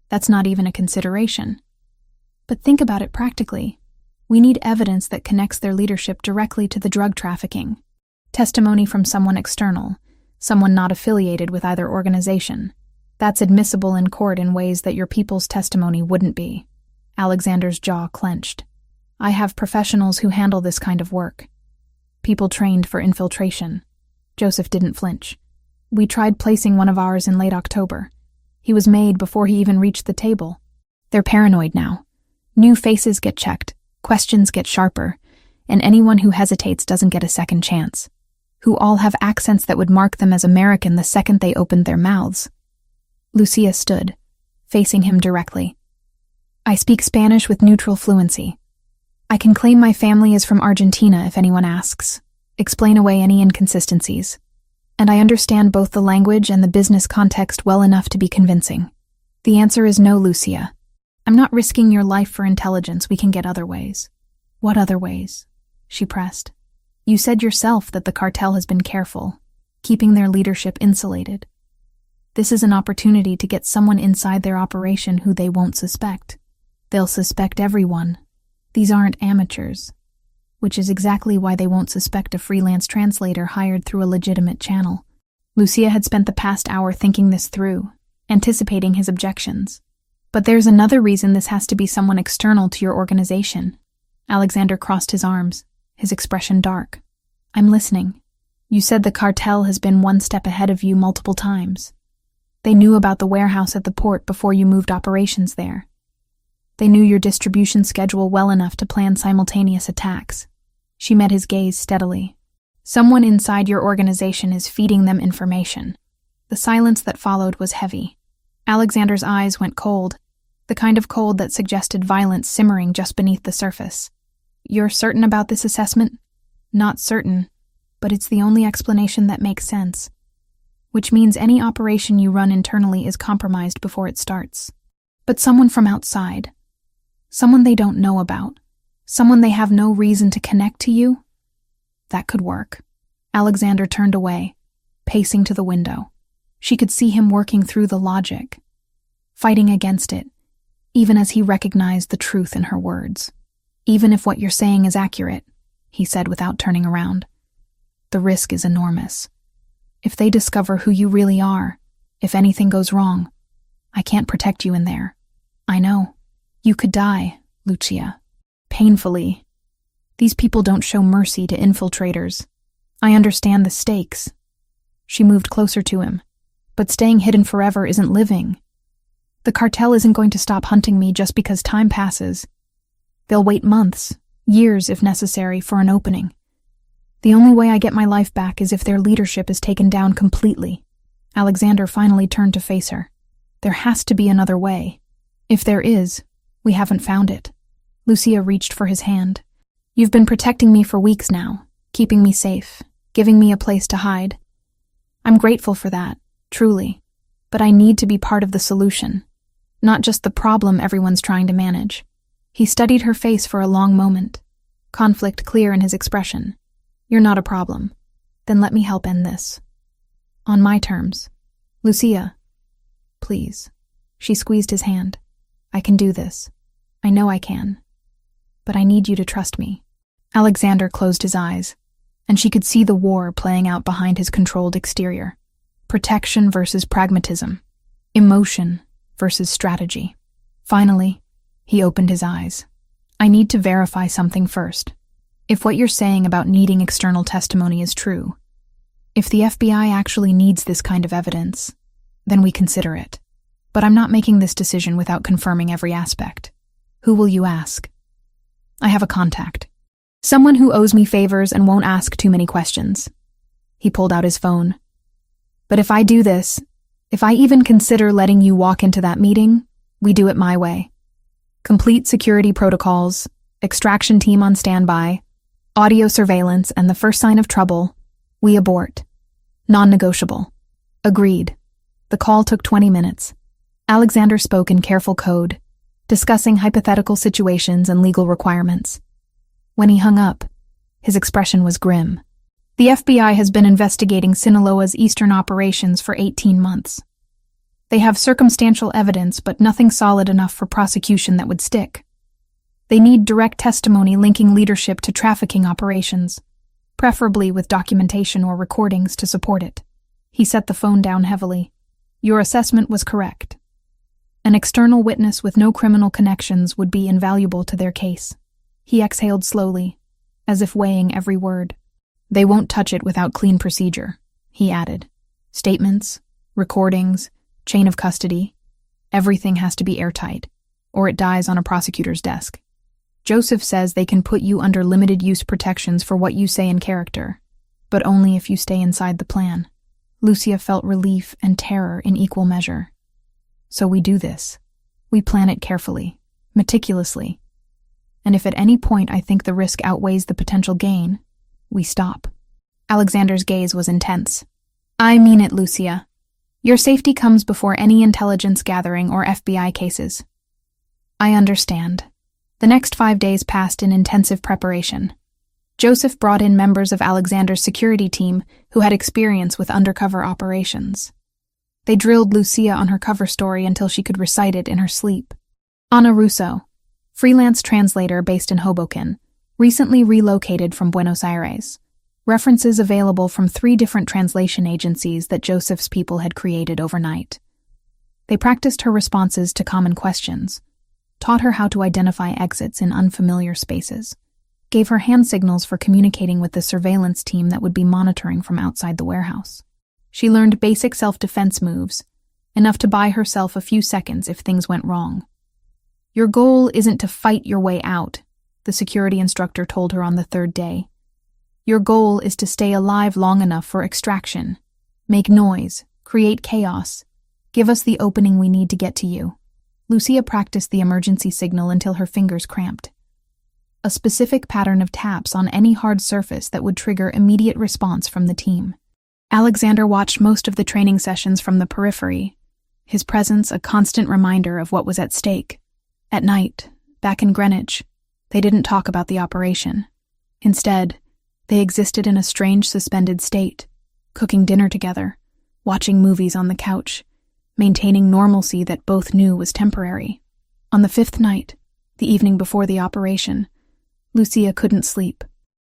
That's not even a consideration. But think about it practically. We need evidence that connects their leadership directly to the drug trafficking. Testimony from someone external, someone not affiliated with either organization. That's admissible in court in ways that your people's testimony wouldn't be." Alexander's jaw clenched. "I have professionals who handle this kind of work. People trained for infiltration." Joseph didn't flinch. "We tried placing one of ours in late October. He was made before he even reached the table. They're paranoid now. New faces get checked, questions get sharper, and anyone who hesitates doesn't get a second chance. Who all have accents that would mark them as American the second they opened their mouths." Lucia stood, facing him directly. I speak Spanish with neutral fluency. I can claim my family is from Argentina if anyone asks. Explain away any inconsistencies. And I understand both the language and the business context well enough to be convincing. The answer is no, Lucia. I'm not risking your life for intelligence. We can get other ways. What other ways? She pressed. You said yourself that the cartel has been careful, keeping their leadership insulated. This is an opportunity to get someone inside their operation who they won't suspect. They'll suspect everyone. These aren't amateurs, which is exactly why they won't suspect a freelance translator hired through a legitimate channel. Lucia had spent the past hour thinking this through, anticipating his objections. But there's another reason this has to be someone external to your organization. Alexander crossed his arms, his expression dark. I'm listening. You said the cartel has been one step ahead of you multiple times. They knew about the warehouse at the port before you moved operations there. They knew your distribution schedule well enough to plan simultaneous attacks. She met his gaze steadily. Someone inside your organization is feeding them information. The silence that followed was heavy. Alexander's eyes went cold, the kind of cold that suggested violence simmering just beneath the surface. You're certain about this assessment? Not certain, but it's the only explanation that makes sense. Which means any operation you run internally is compromised before it starts. But someone from outside, someone they don't know about, someone they have no reason to connect to you? That could work. Alexander turned away, pacing to the window. She could see him working through the logic, fighting against it, even as he recognized the truth in her words. Even if what you're saying is accurate, he said without turning around, the risk is enormous. If they discover who you really are, if anything goes wrong, I can't protect you in there. I know. You could die, Lucia. Painfully. These people don't show mercy to infiltrators. I understand the stakes. She moved closer to him. But staying hidden forever isn't living. The cartel isn't going to stop hunting me just because time passes. They'll wait months, years if necessary, for an opening. The only way I get my life back is if their leadership is taken down completely. Alexander finally turned to face her. There has to be another way. If there is, we haven't found it. Lucia reached for his hand. You've been protecting me for weeks now, keeping me safe, giving me a place to hide. I'm grateful for that, truly. But I need to be part of the solution, not just the problem everyone's trying to manage. He studied her face for a long moment, conflict clear in his expression. You're not a problem. Then let me help end this. On my terms. Lucia, please. She squeezed his hand. I can do this. I know I can. But I need you to trust me. Alexander closed his eyes, and she could see the war playing out behind his controlled exterior. Protection versus pragmatism. Emotion versus strategy. Finally, he opened his eyes. I need to verify something first. If what you're saying about needing external testimony is true, if the FBI actually needs this kind of evidence, then we consider it. But I'm not making this decision without confirming every aspect. Who will you ask? I have a contact. Someone who owes me favors and won't ask too many questions. He pulled out his phone. But if I do this, if I even consider letting you walk into that meeting, we do it my way. Complete security protocols, extraction team on standby, audio surveillance, and the first sign of trouble, we abort. Non-negotiable. Agreed. The call took 20 minutes. Alexander spoke in careful code, discussing hypothetical situations and legal requirements. When he hung up, his expression was grim. The FBI has been investigating Sinaloa's eastern operations for 18 months. They have circumstantial evidence, but nothing solid enough for prosecution that would stick. They need direct testimony linking leadership to trafficking operations, preferably with documentation or recordings to support it. He set the phone down heavily. Your assessment was correct. An external witness with no criminal connections would be invaluable to their case. He exhaled slowly, as if weighing every word. They won't touch it without clean procedure, he added. Statements, recordings, chain of custody. Everything has to be airtight, or it dies on a prosecutor's desk. Joseph says they can put you under limited use protections for what you say in character, but only if you stay inside the plan. Lucia felt relief and terror in equal measure. So we do this. We plan it carefully, meticulously. And if at any point I think the risk outweighs the potential gain, we stop. Alexander's gaze was intense. I mean it, Lucia. Your safety comes before any intelligence gathering or FBI cases. I understand. The next 5 days passed in intensive preparation. Joseph brought in members of Alexander's security team who had experience with undercover operations. They drilled Lucia on her cover story until she could recite it in her sleep. Ana Russo, freelance translator based in Hoboken, recently relocated from Buenos Aires. References available from 3 different translation agencies that Joseph's people had created overnight. They practiced her responses to common questions, taught her how to identify exits in unfamiliar spaces, gave her hand signals for communicating with the surveillance team that would be monitoring from outside the warehouse. She learned basic self-defense moves, enough to buy herself a few seconds if things went wrong. Your goal isn't to fight your way out, the security instructor told her on the 3rd day. Your goal is to stay alive long enough for extraction. Make noise, create chaos. Give us the opening we need to get to you. Lucia practiced the emergency signal until her fingers cramped. A specific pattern of taps on any hard surface that would trigger immediate response from the team. Alexander watched most of the training sessions from the periphery, his presence a constant reminder of what was at stake. At night, back in Greenwich, they didn't talk about the operation. Instead, they existed in a strange suspended state, cooking dinner together, watching movies on the couch, maintaining normalcy that both knew was temporary. On the 5th night, the evening before the operation, Lucia couldn't sleep.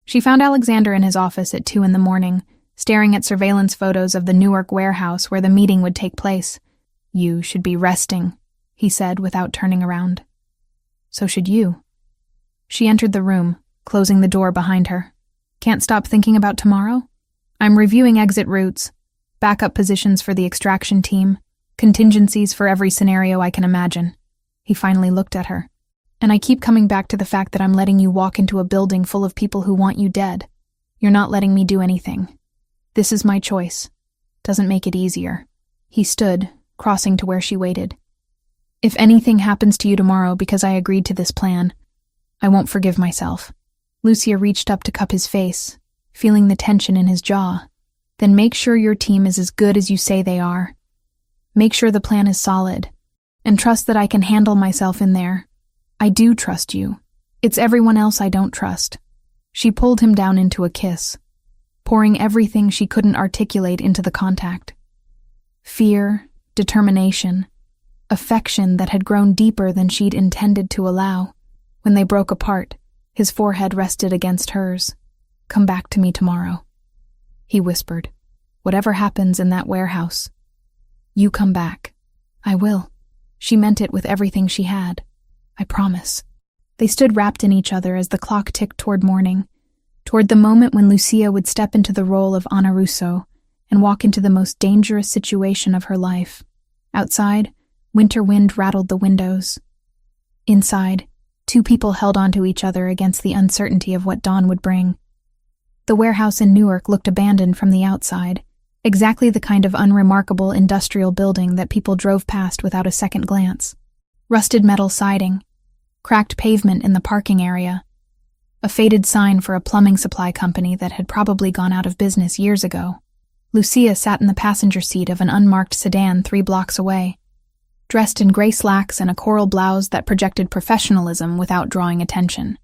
She found Alexander in his office at 2 a.m, staring at surveillance photos of the Newark warehouse where the meeting would take place. You should be resting, he said without turning around. So should you. She entered the room, closing the door behind her. Can't stop thinking about tomorrow? I'm reviewing exit routes, backup positions for the extraction team, contingencies for every scenario I can imagine. He finally looked at her. And I keep coming back to the fact that I'm letting you walk into a building full of people who want you dead. You're not letting me do anything. This is my choice. Doesn't make it easier. He stood, crossing to where she waited. If anything happens to you tomorrow because I agreed to this plan, I won't forgive myself. Lucia reached up to cup his face, feeling the tension in his jaw. Then make sure your team is as good as you say they are. Make sure the plan is solid. And trust that I can handle myself in there. I do trust you. It's everyone else I don't trust. She pulled him down into a kiss, pouring everything she couldn't articulate into the contact. Fear, determination, affection that had grown deeper than she'd intended to allow. When they broke apart, his forehead rested against hers. Come back to me tomorrow. He whispered, whatever happens in that warehouse, you come back. I will. She meant it with everything she had. I promise. They stood wrapped in each other as the clock ticked toward morning, toward the moment when Lucia would step into the role of Ana Russo and walk into the most dangerous situation of her life. Outside, winter wind rattled the windows. Inside, 2 people held onto each other against the uncertainty of what dawn would bring. The warehouse in Newark looked abandoned from the outside, exactly the kind of unremarkable industrial building that people drove past without a second glance. Rusted metal siding, cracked pavement in the parking area, a faded sign for a plumbing supply company that had probably gone out of business years ago. Lucia sat in the passenger seat of an unmarked sedan 3 blocks away, dressed in gray slacks and a coral blouse that projected professionalism without drawing attention.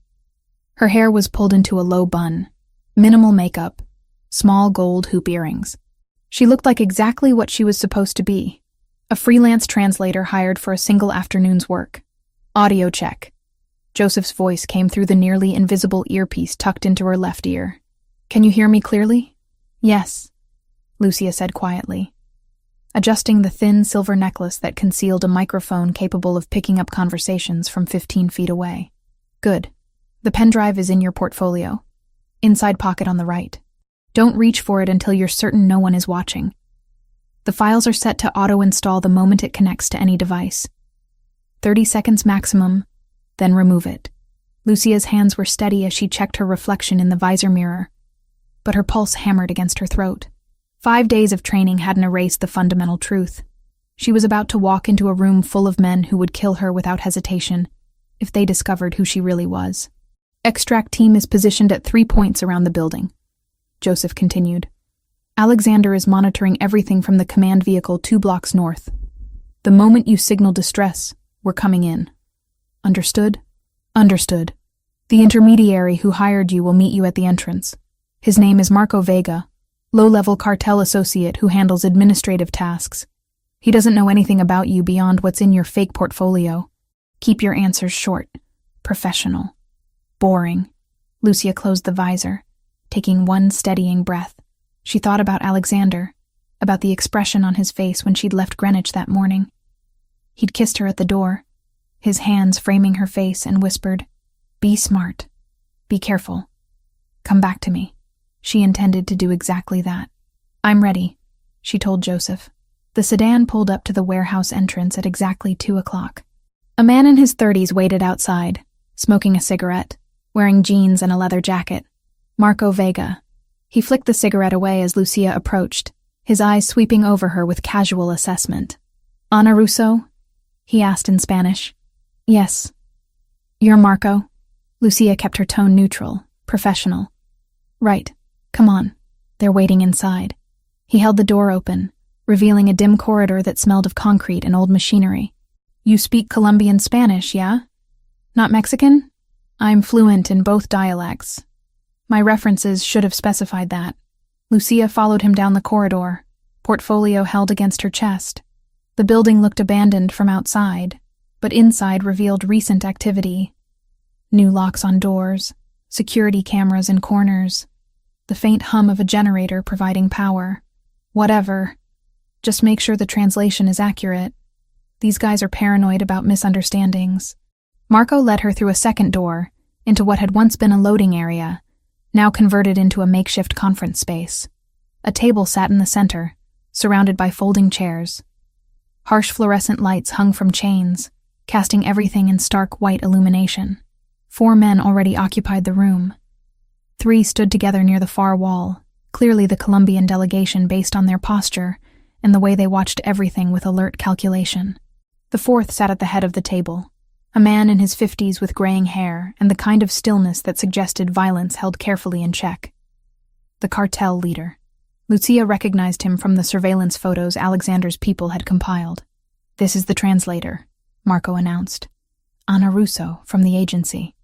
Her hair was pulled into a low bun, minimal makeup, small gold hoop earrings. She looked like exactly what she was supposed to be, a freelance translator hired for a single afternoon's work. Audio check. Joseph's voice came through the nearly invisible earpiece tucked into her left ear. Can you hear me clearly? Yes, Lucia said quietly, adjusting the thin silver necklace that concealed a microphone capable of picking up conversations from 15 feet away. Good. The pen drive is in your portfolio. Inside pocket on the right. Don't reach for it until you're certain no one is watching. The files are set to auto-install the moment it connects to any device. 30 seconds maximum, then remove it. Lucia's hands were steady as she checked her reflection in the visor mirror, but her pulse hammered against her throat. 5 days of training hadn't erased the fundamental truth. She was about to walk into a room full of men who would kill her without hesitation if they discovered who she really was. Extract team is positioned at 3 points around the building, Joseph continued. Alexander is monitoring everything from the command vehicle 2 blocks north. The moment you signal distress, we're coming in. Understood? Understood. The intermediary who hired you will meet you at the entrance. His name is Marco Vega, low-level cartel associate who handles administrative tasks. He doesn't know anything about you beyond what's in your fake portfolio. Keep your answers short, professional, boring. Lucia closed the visor, taking one steadying breath. She thought about Alexander, about the expression on his face when she'd left Greenwich that morning. He'd kissed her at the door, his hands framing her face, and whispered, "Be smart. Be careful. Come back to me." She intended to do exactly that. "I'm ready," she told Joseph. The sedan pulled up to the warehouse entrance at exactly 2 o'clock. A man in his 30s waited outside, smoking a cigarette, wearing jeans and a leather jacket. Marco Vega. He flicked the cigarette away as Lucia approached, his eyes sweeping over her with casual assessment. "Ana Russo?" he asked in Spanish. "Yes." "You're Marco?" Lucia kept her tone neutral, professional. "Right. Come on. They're waiting inside." He held the door open, revealing a dim corridor that smelled of concrete and old machinery. "You speak Colombian Spanish, yeah? Not Mexican?" "I'm fluent in both dialects. My references should have specified that." Lucia followed him down the corridor, portfolio held against her chest. The building looked abandoned from outside, but inside revealed recent activity. New locks on doors, security cameras in corners, the faint hum of a generator providing power. Whatever. Just make sure the translation is accurate. These guys are paranoid about misunderstandings. Marco led her through a second door, into what had once been a loading area, now converted into a makeshift conference space. A table sat in the center, surrounded by folding chairs. Harsh fluorescent lights hung from chains, casting everything in stark white illumination. 4 men already occupied the room. 3 stood together near the far wall, clearly the Colombian delegation based on their posture and the way they watched everything with alert calculation. The 4th sat at the head of the table, a man in his 50s with graying hair and the kind of stillness that suggested violence held carefully in check. The cartel leader. Lucia recognized him from the surveillance photos Alexander's people had compiled. "This is the translator," Marco announced. "Ana Russo, from the agency."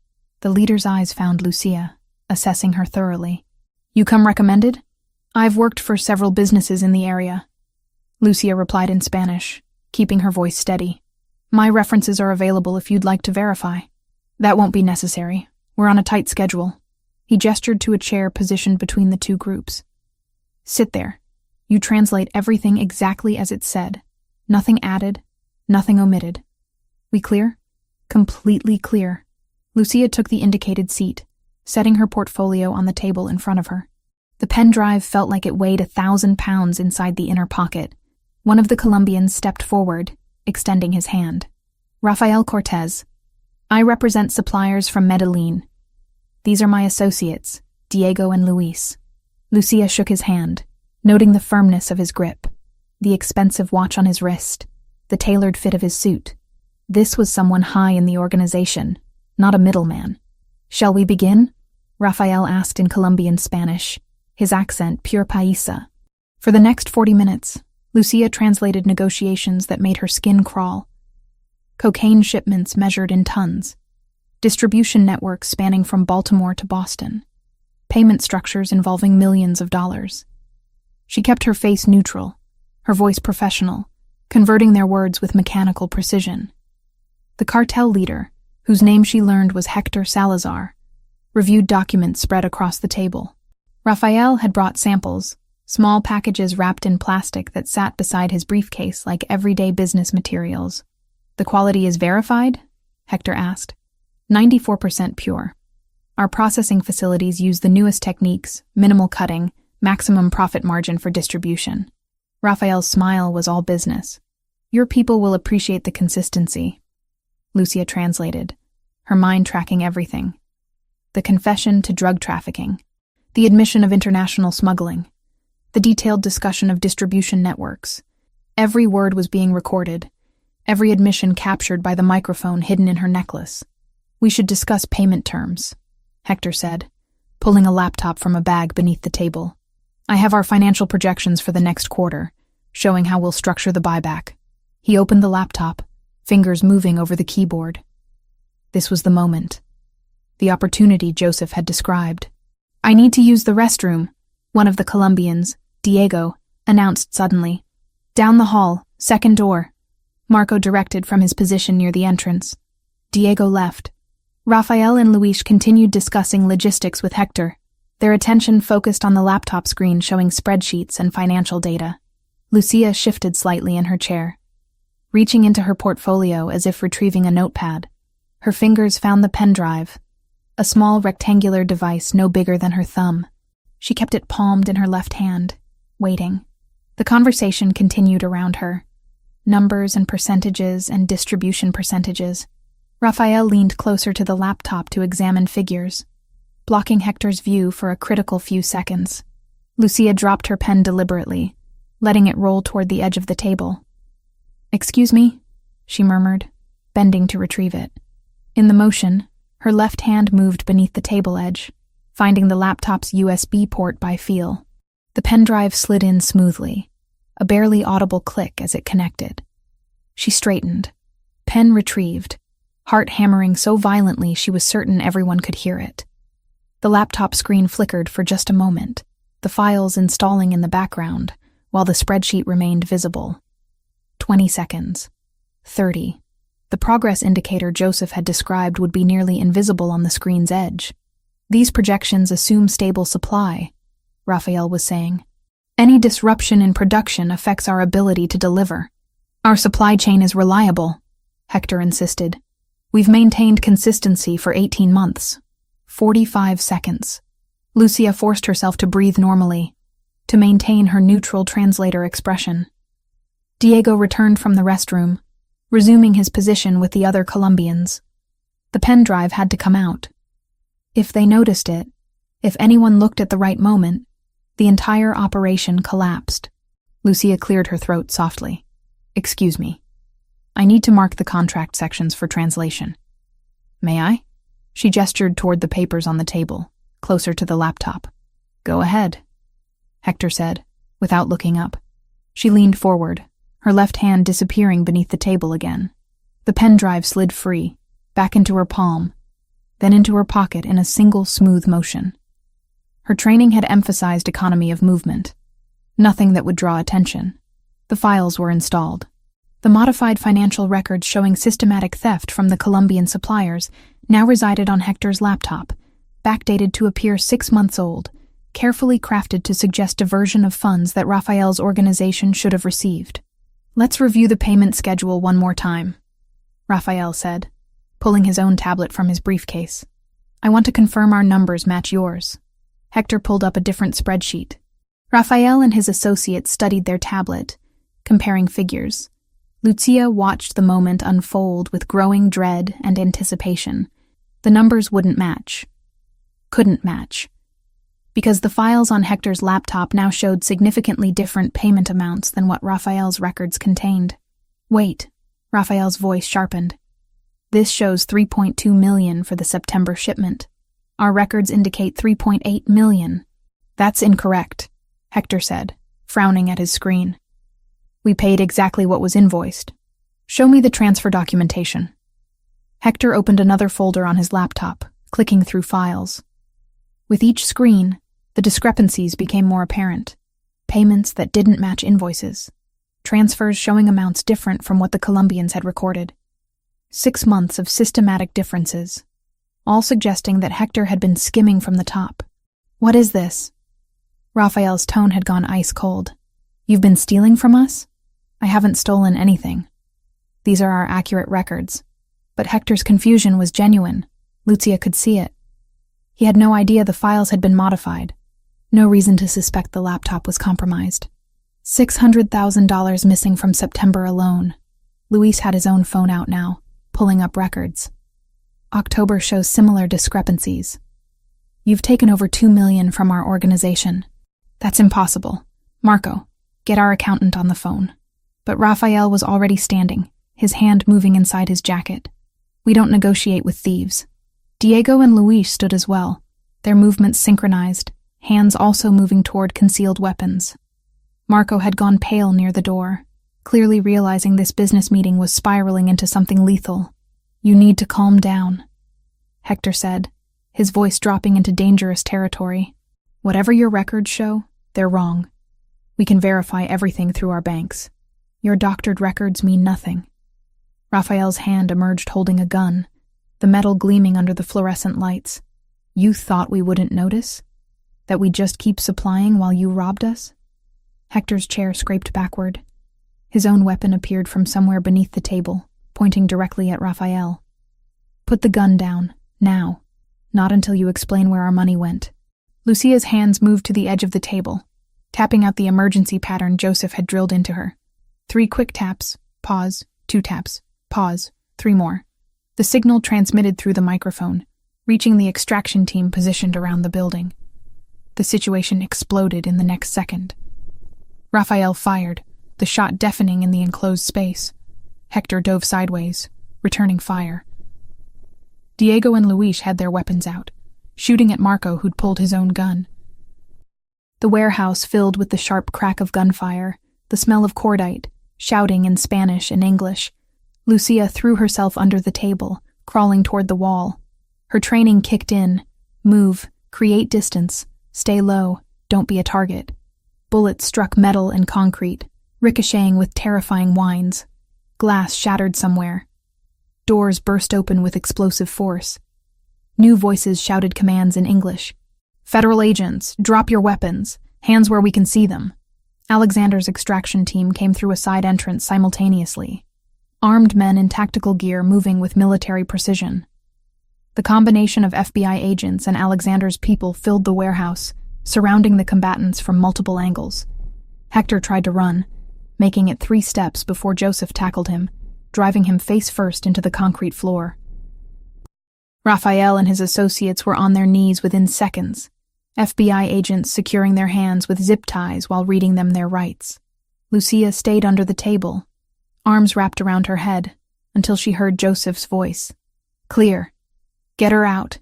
The leader's eyes found Lucia, assessing her thoroughly. "You come recommended?" "I've worked for several businesses in the area," Lucia replied in Spanish, keeping her voice steady. "My references are available if you'd like to verify." "That won't be necessary. We're on a tight schedule." He gestured to a chair positioned between the 2 groups. "Sit there. You translate everything exactly as it said. Nothing added, nothing omitted. We clear?" "Completely clear." Lucia took the indicated seat, setting her portfolio on the table in front of her. The pen drive felt like it weighed 1,000 pounds inside the inner pocket. One of the Colombians stepped forward, extending his hand. "Rafael Cortez. I represent suppliers from Medellin. These are my associates, Diego and Luis." Lucia shook his hand, noting the firmness of his grip, the expensive watch on his wrist, the tailored fit of his suit. This was someone high in the organization, not a middleman. "Shall we begin?" Rafael asked in Colombian Spanish, his accent pure paisa. For the next 40 minutes, Lucia translated negotiations that made her skin crawl. Cocaine shipments measured in tons, distribution networks spanning from Baltimore to Boston, payment structures involving millions of dollars. She kept her face neutral, her voice professional, converting their words with mechanical precision. The cartel leader, whose name she learned was Hector Salazar, reviewed documents spread across the table. Rafael had brought samples, small packages wrapped in plastic that sat beside his briefcase like everyday business materials. "The quality is verified?" Hector asked. 94% pure. Our processing facilities use the newest techniques, minimal cutting, maximum profit margin for distribution. Rafael's smile was all business. "Your people will appreciate the consistency." Lucia translated, her mind tracking everything. The confession to drug trafficking, the admission of international smuggling, the detailed discussion of distribution networks. Every word was being recorded, every admission captured by the microphone hidden in her necklace. "We should discuss payment terms," Hector said, pulling a laptop from a bag beneath the table. "I have our financial projections for the next quarter, showing how we'll structure the buyback." He opened the laptop, fingers moving over the keyboard. This was the moment. The opportunity Joseph had described. "I need to use the restroom," one of the Colombians, Diego, announced suddenly. "Down the hall, second door," Marco directed from his position near the entrance. Diego left. Rafael and Luis continued discussing logistics with Hector, their attention focused on the laptop screen showing spreadsheets and financial data. Lucia shifted slightly in her chair, reaching into her portfolio as if retrieving a notepad. Her fingers found the pen drive, a small rectangular device no bigger than her thumb. She kept it palmed in her left hand, waiting. The conversation continued around her. Numbers and percentages and distribution percentages. Rafael leaned closer to the laptop to examine figures, blocking Hector's view for a critical few seconds. Lucia dropped her pen deliberately, letting it roll toward the edge of the table. "Excuse me," she murmured, bending to retrieve it. In the motion, her left hand moved beneath the table edge, finding the laptop's USB port by feel. The pen drive slid in smoothly, a barely audible click as it connected. She straightened, pen retrieved, heart hammering so violently she was certain everyone could hear it. The laptop screen flickered for just a moment, the files installing in the background, while the spreadsheet remained visible. 20 seconds. 30. The progress indicator Joseph had described would be nearly invisible on the screen's edge. "These projections assume stable supply," Rafael was saying. "Any disruption in production affects our ability to deliver. Our supply chain is reliable," Hector insisted. "We've maintained consistency for 18 months. 45 seconds. Lucia forced herself to breathe normally, to maintain her neutral translator expression. Diego returned from the restroom, resuming his position with the other Colombians. The pen drive had to come out. If they noticed it, if anyone looked at the right moment, the entire operation collapsed. Lucia cleared her throat softly. "Excuse me. I need to mark the contract sections for translation." "May I?" She gestured toward the papers on the table, closer to the laptop. "Go ahead," Hector said, without looking up. She leaned forward, her left hand disappearing beneath the table again. The pen drive slid free, back into her palm, then into her pocket in a single smooth motion. Her training had emphasized economy of movement, nothing that would draw attention. The files were installed. The modified financial records showing systematic theft from the Colombian suppliers now resided on Hector's laptop, backdated to appear 6 months old, carefully crafted to suggest diversion of funds that Rafael's organization should have received. "Let's review the payment schedule one more time," Rafael said, pulling his own tablet from his briefcase. "I want to confirm our numbers match yours." Hector pulled up a different spreadsheet. Rafael and his associates studied their tablet, comparing figures. Lucia watched the moment unfold with growing dread and anticipation. The numbers wouldn't match. Couldn't match. Because the files on Hector's laptop now showed significantly different payment amounts than what Rafael's records contained. "Wait," Rafael's voice sharpened. "This shows 3.2 million for the September shipment. Our records indicate 3.8 million. "That's incorrect," Hector said, frowning at his screen. "We paid exactly what was invoiced. Show me the transfer documentation." Hector opened another folder on his laptop, clicking through files. With each screen, the discrepancies became more apparent. Payments that didn't match invoices. Transfers showing amounts different from what the Colombians had recorded. 6 months of systematic differences, all suggesting that Hector had been skimming from the top. "What is this?" Rafael's tone had gone ice cold. "You've been stealing from us?" "I haven't stolen anything. These are our accurate records." But Hector's confusion was genuine. Lucia could see it. He had no idea the files had been modified. No reason to suspect the laptop was compromised. $600,000 missing from September alone. Luis had his own phone out now, pulling up records. October shows similar discrepancies. "You've taken over 2 million from our organization." "That's impossible. Marco, get our accountant on the phone." But Raphael was already standing, his hand moving inside his jacket. We don't negotiate with thieves. Diego and Luis stood as well, their movements synchronized, hands also moving toward concealed weapons. Marco had gone pale near the door, clearly realizing this business meeting was spiraling into something lethal. "You need to calm down," Hector said, his voice dropping into dangerous territory. "Whatever your records show, they're wrong. We can verify everything through our banks. Your doctored records mean nothing." Raphael's hand emerged holding a gun, the metal gleaming under the fluorescent lights. "You thought we wouldn't notice? That we'd just keep supplying while you robbed us?" Hector's chair scraped backward. His own weapon appeared from somewhere beneath the table, pointing directly at Raphael. "Put the gun down, now. Not until you explain where our money went." Lucia's hands moved to the edge of the table, tapping out the emergency pattern Joseph had drilled into her. 3 quick taps, pause, 2 taps, pause, 3 more. The signal transmitted through the microphone, reaching the extraction team positioned around the building. The situation exploded in the next second. Raphael fired, the shot deafening in the enclosed space. Hector dove sideways, returning fire. Diego and Luis had their weapons out, shooting at Marco, who'd pulled his own gun. The warehouse filled with the sharp crack of gunfire, the smell of cordite, shouting in Spanish and English. Lucia threw herself under the table, crawling toward the wall. Her training kicked in. Move, create distance, stay low, don't be a target. Bullets struck metal and concrete, ricocheting with terrifying whines. Glass shattered somewhere. Doors burst open with explosive force. New voices shouted commands in English. "Federal agents, drop your weapons. Hands where we can see them." Alexander's extraction team came through a side entrance simultaneously. Armed men in tactical gear moving with military precision. The combination of FBI agents and Alexander's people filled the warehouse, surrounding the combatants from multiple angles. Hector tried to run, making it 3 steps before Joseph tackled him, driving him face first into the concrete floor. Raphael and his associates were on their knees within seconds, FBI agents securing their hands with zip ties while reading them their rights. Lucia stayed under the table, arms wrapped around her head, until she heard Joseph's voice. "Clear. Get her out."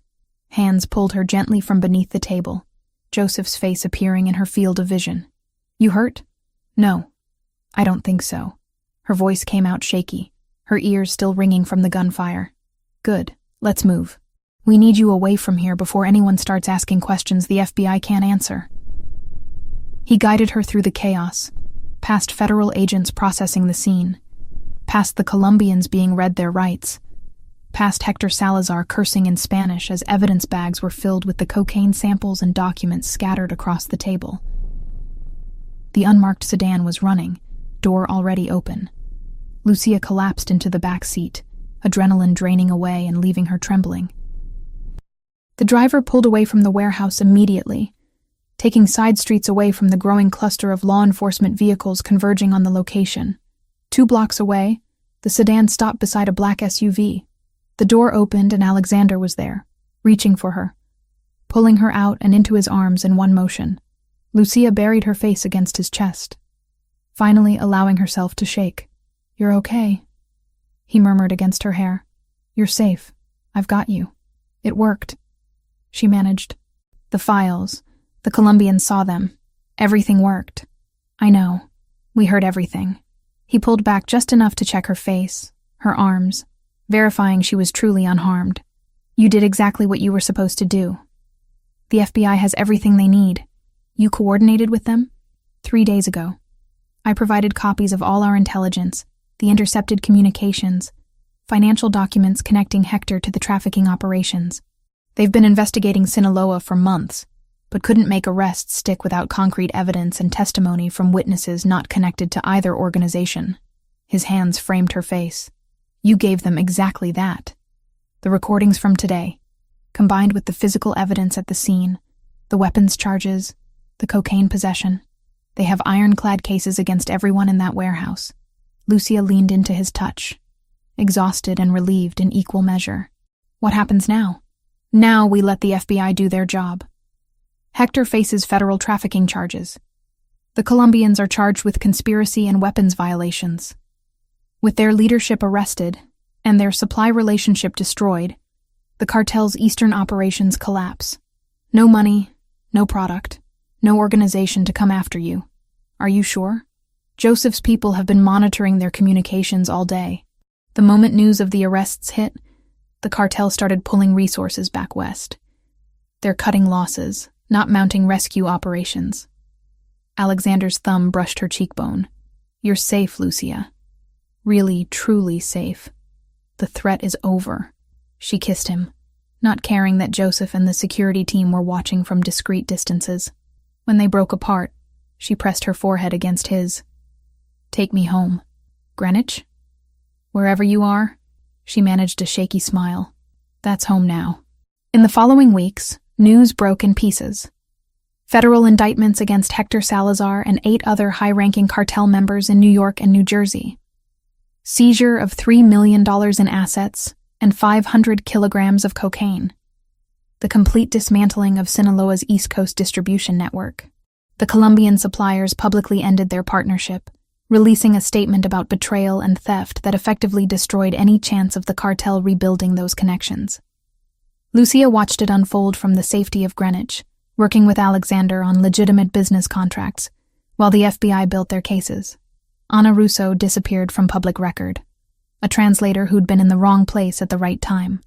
Hands pulled her gently from beneath the table, Joseph's face appearing in her field of vision. "You hurt?" "No. I don't think so." Her voice came out shaky, her ears still ringing from the gunfire. "Good. Let's move. We need you away from here before anyone starts asking questions the FBI can't answer." He guided her through the chaos, past federal agents processing the scene, past the Colombians being read their rights, past Hector Salazar cursing in Spanish as evidence bags were filled with the cocaine samples and documents scattered across the table. The unmarked sedan was running, door already open. Lucia collapsed into the back seat, adrenaline draining away and leaving her trembling. The driver pulled away from the warehouse immediately, taking side streets away from the growing cluster of law enforcement vehicles converging on the location. 2 blocks away, the sedan stopped beside a black SUV. The door opened and Alexander was there, reaching for her, pulling her out and into his arms in one motion. Lucia buried her face against his chest, finally allowing herself to shake. "You're okay," he murmured against her hair. "You're safe. I've got you. It worked," she managed. "The files. The Colombians saw them. Everything worked." "I know. We heard everything." He pulled back just enough to check her face, her arms, verifying she was truly unharmed. "You did exactly what you were supposed to do. The FBI has everything they need. You coordinated with them? 3 days ago. I provided copies of all our intelligence, the intercepted communications, financial documents connecting Hector to the trafficking operations. They've been investigating Sinaloa for months, but couldn't make arrests stick without concrete evidence and testimony from witnesses not connected to either organization." His hands framed her face. "You gave them exactly that. The recordings from today, combined with the physical evidence at the scene, the weapons charges, the cocaine possession. They have ironclad cases against everyone in that warehouse." Lucia leaned into his touch, exhausted and relieved in equal measure. "What happens now?" "Now we let the FBI do their job. Hector faces federal trafficking charges. The Colombians are charged with conspiracy and weapons violations. With their leadership arrested and their supply relationship destroyed, the cartel's eastern operations collapse. No money, no product, no organization to come after you. Are you sure? Joseph's people have been monitoring their communications all day. The moment news of the arrests hit, the cartel started pulling resources back west. They're cutting losses, not mounting rescue operations. Alexander's thumb brushed her cheekbone. You're safe, Lucia. Really, truly safe. The threat is over. She kissed him, not caring that Joseph and the security team were watching from discreet distances. When they broke apart, she pressed her forehead against his. Take me home. Greenwich? Wherever you are? She managed a shaky smile. That's home now. In the following weeks, news broke in pieces. Federal indictments against Hector Salazar and 8 other high-ranking cartel members in New York and New Jersey. Seizure of $3 million in assets and 500 kilograms of cocaine. The complete dismantling of Sinaloa's East Coast distribution network. The Colombian suppliers publicly ended their partnership, releasing a statement about betrayal and theft that effectively destroyed any chance of the cartel rebuilding those connections. Lucia watched it unfold from the safety of Greenwich, working with Alexander on legitimate business contracts, while the FBI built their cases. Ana Russo disappeared from public record, a translator who'd been in the wrong place at the right time.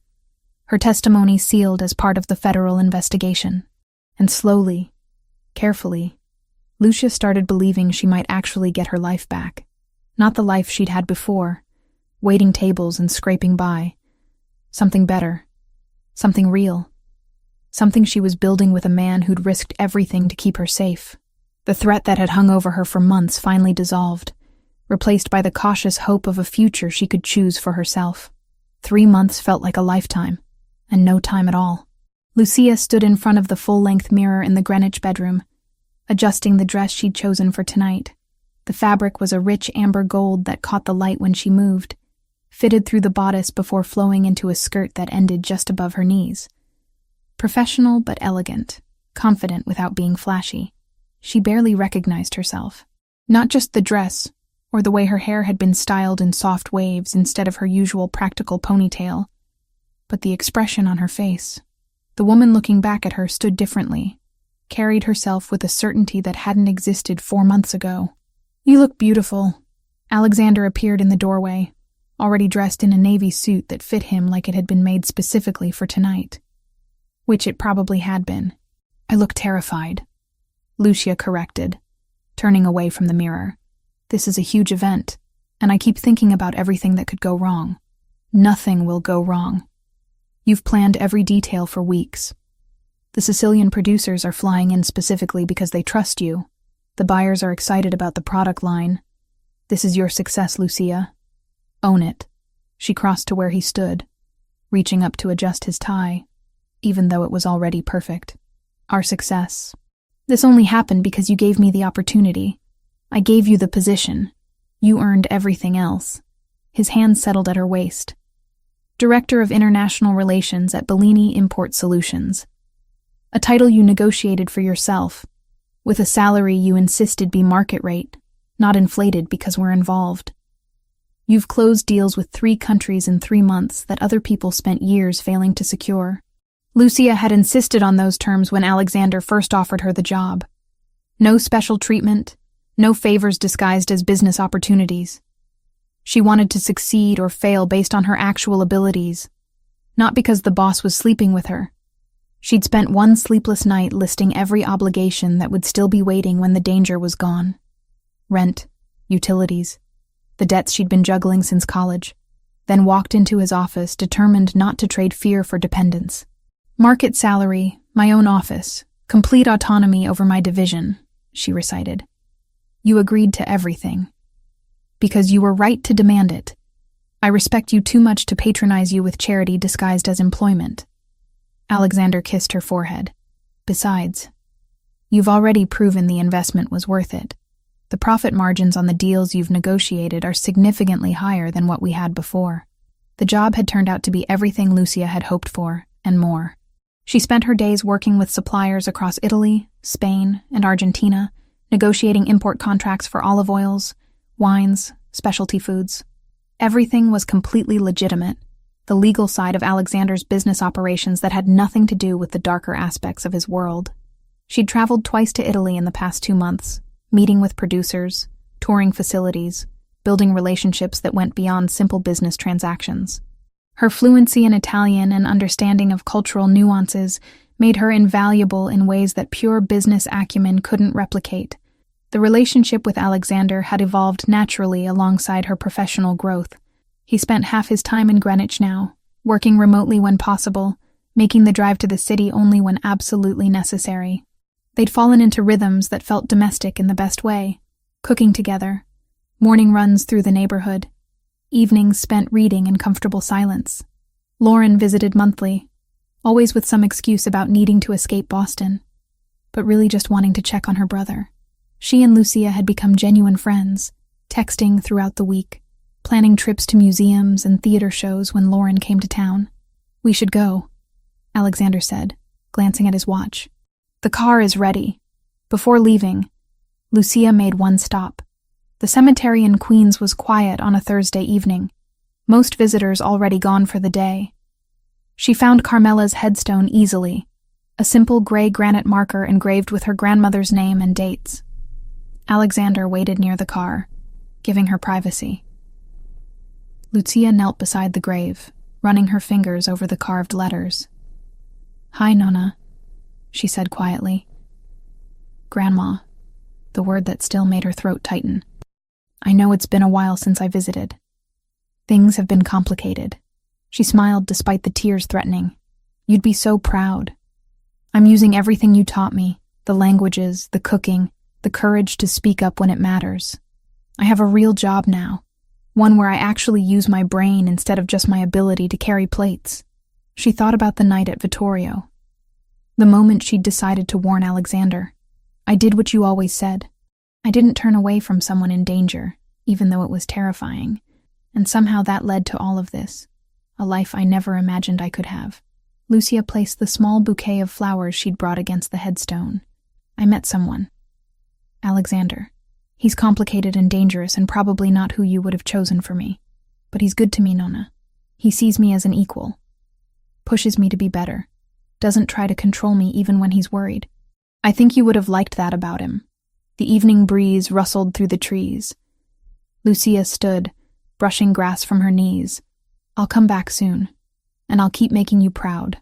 Her testimony sealed as part of the federal investigation. And slowly, carefully, Lucia started believing she might actually get her life back. Not the life she'd had before, waiting tables and scraping by. Something better. Something real. Something she was building with a man who'd risked everything to keep her safe. The threat that had hung over her for months finally dissolved, replaced by the cautious hope of a future she could choose for herself. 3 months felt like a lifetime, and no time at all. Lucia stood in front of the full-length mirror in the Greenwich bedroom, adjusting the dress she'd chosen for tonight. The fabric was a rich amber gold that caught the light when she moved, fitted through the bodice before flowing into a skirt that ended just above her knees. Professional but elegant, confident without being flashy. She barely recognized herself. Not just the dress, or the way her hair had been styled in soft waves instead of her usual practical ponytail, but the expression on her face. The woman looking back at her stood differently, carried herself with a certainty that hadn't existed 4 months ago. You look beautiful. Alexander appeared in the doorway, already dressed in a navy suit that fit him like it had been made specifically for tonight. Which it probably had been. I look terrified. Lucia corrected, turning away from the mirror. This is a huge event, and I keep thinking about everything that could go wrong. Nothing will go wrong. You've planned every detail for weeks. The Sicilian producers are flying in specifically because they trust you. The buyers are excited about the product line. This is your success, Lucia. Own it. She crossed to where he stood, reaching up to adjust his tie, even though it was already perfect. Our success. This only happened because you gave me the opportunity. I gave you the position. You earned everything else. His hand settled at her waist. Director of International Relations at Bellini Import Solutions. A title you negotiated for yourself, with a salary you insisted be market rate, not inflated because we're involved. You've closed deals with 3 countries in 3 months that other people spent years failing to secure. Lucia had insisted on those terms when Alexander first offered her the job. No special treatment, no favors disguised as business opportunities. She wanted to succeed or fail based on her actual abilities, not because the boss was sleeping with her. She'd spent 1 sleepless night listing every obligation that would still be waiting when the danger was gone. Rent, utilities, the debts she'd been juggling since college, then walked into his office determined not to trade fear for dependence. Market salary, my own office, complete autonomy over my division, she recited. You agreed to everything. Because you were right to demand it. I respect you too much to patronize you with charity disguised as employment. Alexander kissed her forehead. Besides, you've already proven the investment was worth it. The profit margins on the deals you've negotiated are significantly higher than what we had before. The job had turned out to be everything Lucia had hoped for, and more. She spent her days working with suppliers across Italy, Spain, and Argentina, negotiating import contracts for olive oils, wines, specialty foods. Everything was completely legitimate, the legal side of Alexander's business operations that had nothing to do with the darker aspects of his world. She'd traveled twice to Italy in the past 2 months, meeting with producers, touring facilities, building relationships that went beyond simple business transactions. Her fluency in Italian and understanding of cultural nuances made her invaluable in ways that pure business acumen couldn't replicate. The relationship with Alexander had evolved naturally alongside her professional growth. He spent half his time in Greenwich now, working remotely when possible, making the drive to the city only when absolutely necessary. They'd fallen into rhythms that felt domestic in the best way, cooking together, morning runs through the neighborhood, evenings spent reading in comfortable silence. Lauren visited monthly, always with some excuse about needing to escape Boston, but really just wanting to check on her brother. She and Lucia had become genuine friends, texting throughout the week, planning trips to museums and theater shows when Lauren came to town. "We should go," Alexander said, glancing at his watch. "The car is ready." Before leaving, Lucia made one stop. The cemetery in Queens was quiet on a Thursday evening, most visitors already gone for the day. She found Carmela's headstone easily, a simple gray granite marker engraved with her grandmother's name and dates. Alexander waited near the car, giving her privacy. Lucia knelt beside the grave, running her fingers over the carved letters. "Hi, Nonna," she said quietly. "Grandma," the word that still made her throat tighten. "I know it's been a while since I visited. Things have been complicated." She smiled despite the tears threatening. "You'd be so proud. I'm using everything you taught me, the languages, the cooking, the courage to speak up when it matters. I have a real job now, one where I actually use my brain instead of just my ability to carry plates." She thought about the night at Vittorio, the moment she'd decided to warn Alexander. "I did what you always said. I didn't turn away from someone in danger, even though it was terrifying, and somehow that led to all of this, a life I never imagined I could have." Lucia placed the small bouquet of flowers she'd brought against the headstone. "I met someone. Alexander. He's complicated and dangerous and probably not who you would have chosen for me. But he's good to me, Nonna. He sees me as an equal. Pushes me to be better. Doesn't try to control me even when he's worried. I think you would have liked that about him." The evening breeze rustled through the trees. Lucia stood, brushing grass from her knees. "I'll come back soon, and I'll keep making you proud.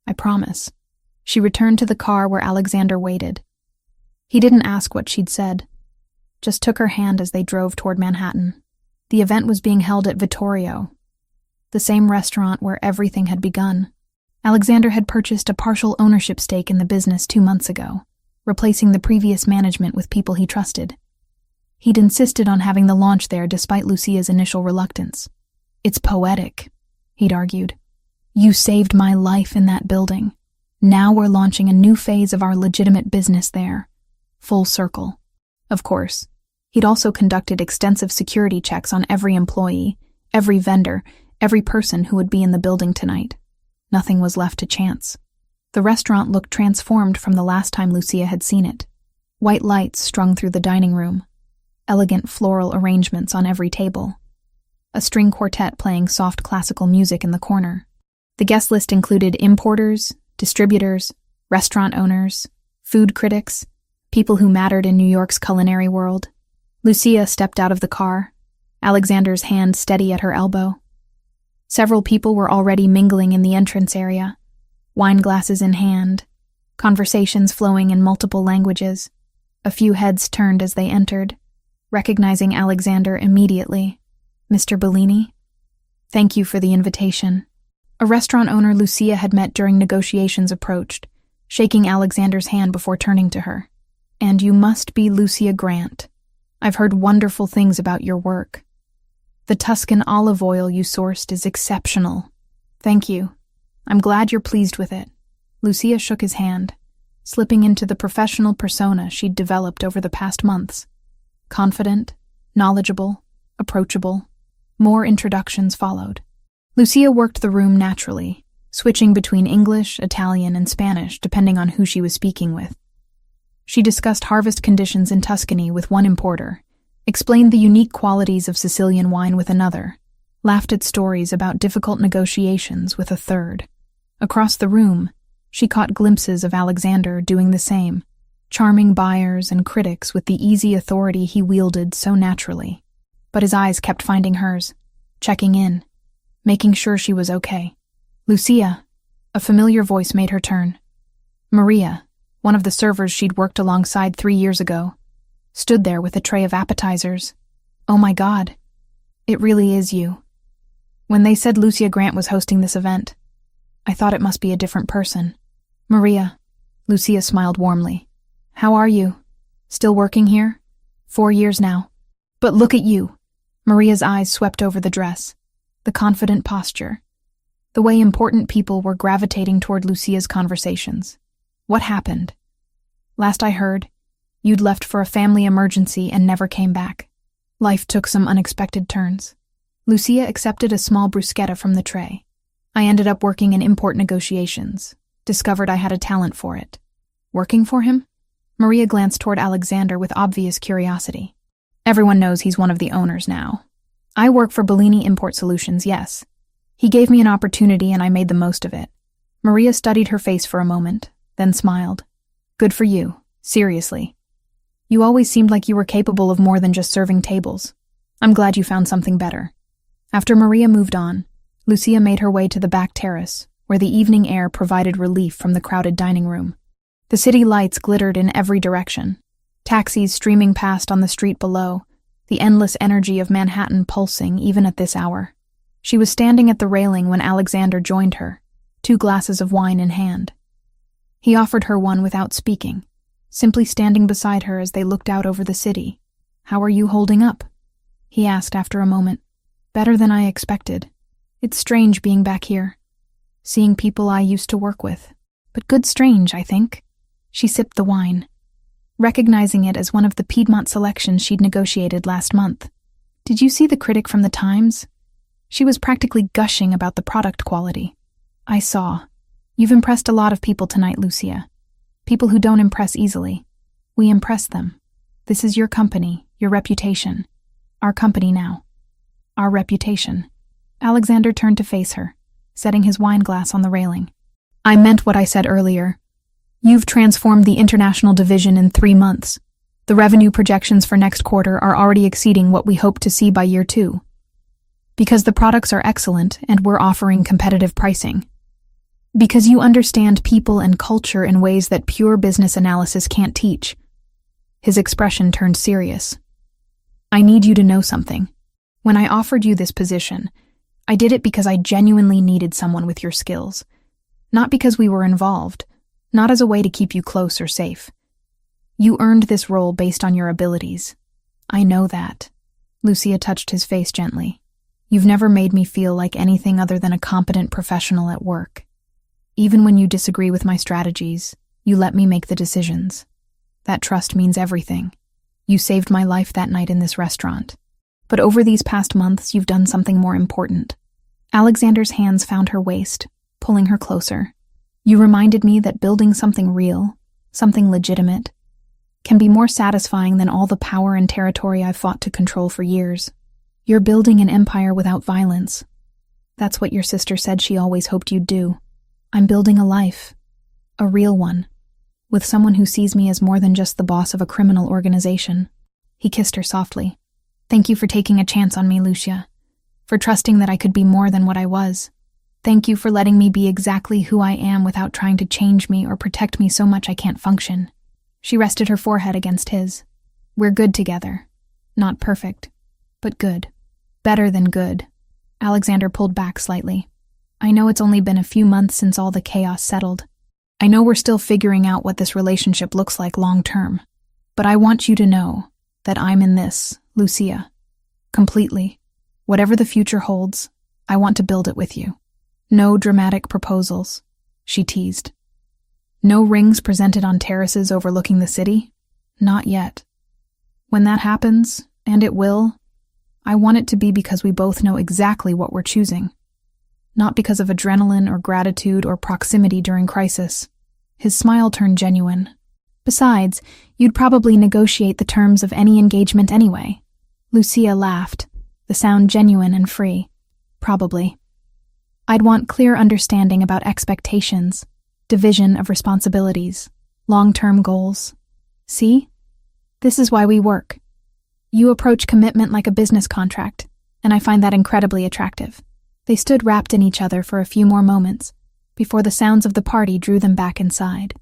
I promise." She returned to the car where Alexander waited. He didn't ask what she'd said, just took her hand as they drove toward Manhattan. The event was being held at Vittorio, the same restaurant where everything had begun. Alexander had purchased a partial ownership stake in the business 2 months ago, replacing the previous management with people he trusted. He'd insisted on having the launch there despite Lucia's initial reluctance. "It's poetic," he'd argued. "You saved my life in that building. Now we're launching a new phase of our legitimate business there. Full circle." Of course, he'd also conducted extensive security checks on every employee, every vendor, every person who would be in the building tonight. Nothing was left to chance. The restaurant looked transformed from the last time Lucia had seen it. White lights strung through the dining room, elegant floral arrangements on every table, a string quartet playing soft classical music in the corner. The guest list included importers, distributors, restaurant owners, food critics, people who mattered in New York's culinary world. Lucia stepped out of the car, Alexander's hand steady at her elbow. Several people were already mingling in the entrance area, wine glasses in hand, conversations flowing in multiple languages. A few heads turned as they entered, recognizing Alexander immediately. "Mr. Bellini? Thank you for the invitation." A restaurant owner Lucia had met during negotiations approached, shaking Alexander's hand before turning to her. "And you must be Lucia Grant. I've heard wonderful things about your work. The Tuscan olive oil you sourced is exceptional. Thank you. I'm glad you're pleased with it." Lucia shook his hand, slipping into the professional persona she'd developed over the past months. Confident, knowledgeable, approachable. More introductions followed. Lucia worked the room naturally, switching between English, Italian, and Spanish depending on who she was speaking with. She discussed harvest conditions in Tuscany with one importer, explained the unique qualities of Sicilian wine with another, laughed at stories about difficult negotiations with a third. Across the room, she caught glimpses of Alexander doing the same, charming buyers and critics with the easy authority he wielded so naturally. But his eyes kept finding hers, checking in, making sure she was okay. Lucia, a familiar voice made her turn. Maria, one of the servers she'd worked alongside 3 years ago, stood there with a tray of appetizers. Oh my God, it really is you. When they said Lucia Grant was hosting this event, I thought it must be a different person. Maria, Lucia smiled warmly. How are you? Still working here? 4 years now. But look at you. Maria's eyes swept over the dress, the confident posture, the way important people were gravitating toward Lucia's conversations. What happened? Last I heard, you'd left for a family emergency and never came back. Life took some unexpected turns. Lucia accepted a small bruschetta from the tray. I ended up working in import negotiations, discovered I had a talent for it. Working for him? Maria glanced toward Alexander with obvious curiosity. Everyone knows he's one of the owners now. I work for Bellini Import Solutions, yes. He gave me an opportunity and I made the most of it. Maria studied her face for a moment, then smiled. Good for you, seriously. You always seemed like you were capable of more than just serving tables. I'm glad you found something better. After Maria moved on, Lucia made her way to the back terrace, where the evening air provided relief from the crowded dining room. The city lights glittered in every direction, taxis streaming past on the street below, the endless energy of Manhattan pulsing even at this hour. She was standing at the railing when Alexander joined her, 2 glasses of wine in hand. He offered her one without speaking, simply standing beside her as they looked out over the city. How are you holding up? He asked after a moment. Better than I expected. It's strange being back here, seeing people I used to work with. But good strange, I think. She sipped the wine, recognizing it as one of the Piedmont selections she'd negotiated last month. Did you see the critic from the Times? She was practically gushing about the product quality. I saw. You've impressed a lot of people tonight, Lucia. People who don't impress easily. We impress them. This is your company, your reputation. Our company now. Our reputation. Alexander turned to face her, setting his wine glass on the railing. I meant what I said earlier. You've transformed the international division in 3 months. The revenue projections for next quarter are already exceeding what we hope to see by year 2. Because the products are excellent and we're offering competitive pricing. Because you understand people and culture in ways that pure business analysis can't teach. His expression turned serious. I need you to know something. When I offered you this position, I did it because I genuinely needed someone with your skills. Not because we were involved, not as a way to keep you close or safe. You earned this role based on your abilities. I know that. Lucia touched his face gently. You've never made me feel like anything other than a competent professional at work. Even when you disagree with my strategies, you let me make the decisions. That trust means everything. You saved my life that night in this restaurant. But over these past months, you've done something more important. Alexander's hands found her waist, pulling her closer. You reminded me that building something real, something legitimate, can be more satisfying than all the power and territory I've fought to control for years. You're building an empire without violence. That's what your sister said she always hoped you'd do. I'm building a life, a real one, with someone who sees me as more than just the boss of a criminal organization. He kissed her softly. Thank you for taking a chance on me, Lucia, for trusting that I could be more than what I was. Thank you for letting me be exactly who I am without trying to change me or protect me so much I can't function. She rested her forehead against his. We're good together. Not perfect, but good. Better than good. Alexander pulled back slightly. I know it's only been a few months since all the chaos settled. I know we're still figuring out what this relationship looks like long term. But I want you to know that I'm in this, Lucia. Completely. Whatever the future holds, I want to build it with you. No dramatic proposals, she teased. No rings presented on terraces overlooking the city? Not yet. When that happens, and it will, I want it to be because we both know exactly what we're choosing. Not because of adrenaline or gratitude or proximity during crisis. His smile turned genuine. Besides, you'd probably negotiate the terms of any engagement anyway. Lucia laughed, the sound genuine and free. Probably. I'd want clear understanding about expectations, division of responsibilities, long-term goals. See? This is why we work. You approach commitment like a business contract, and I find that incredibly attractive. They stood wrapped in each other for a few more moments, before the sounds of the party drew them back inside.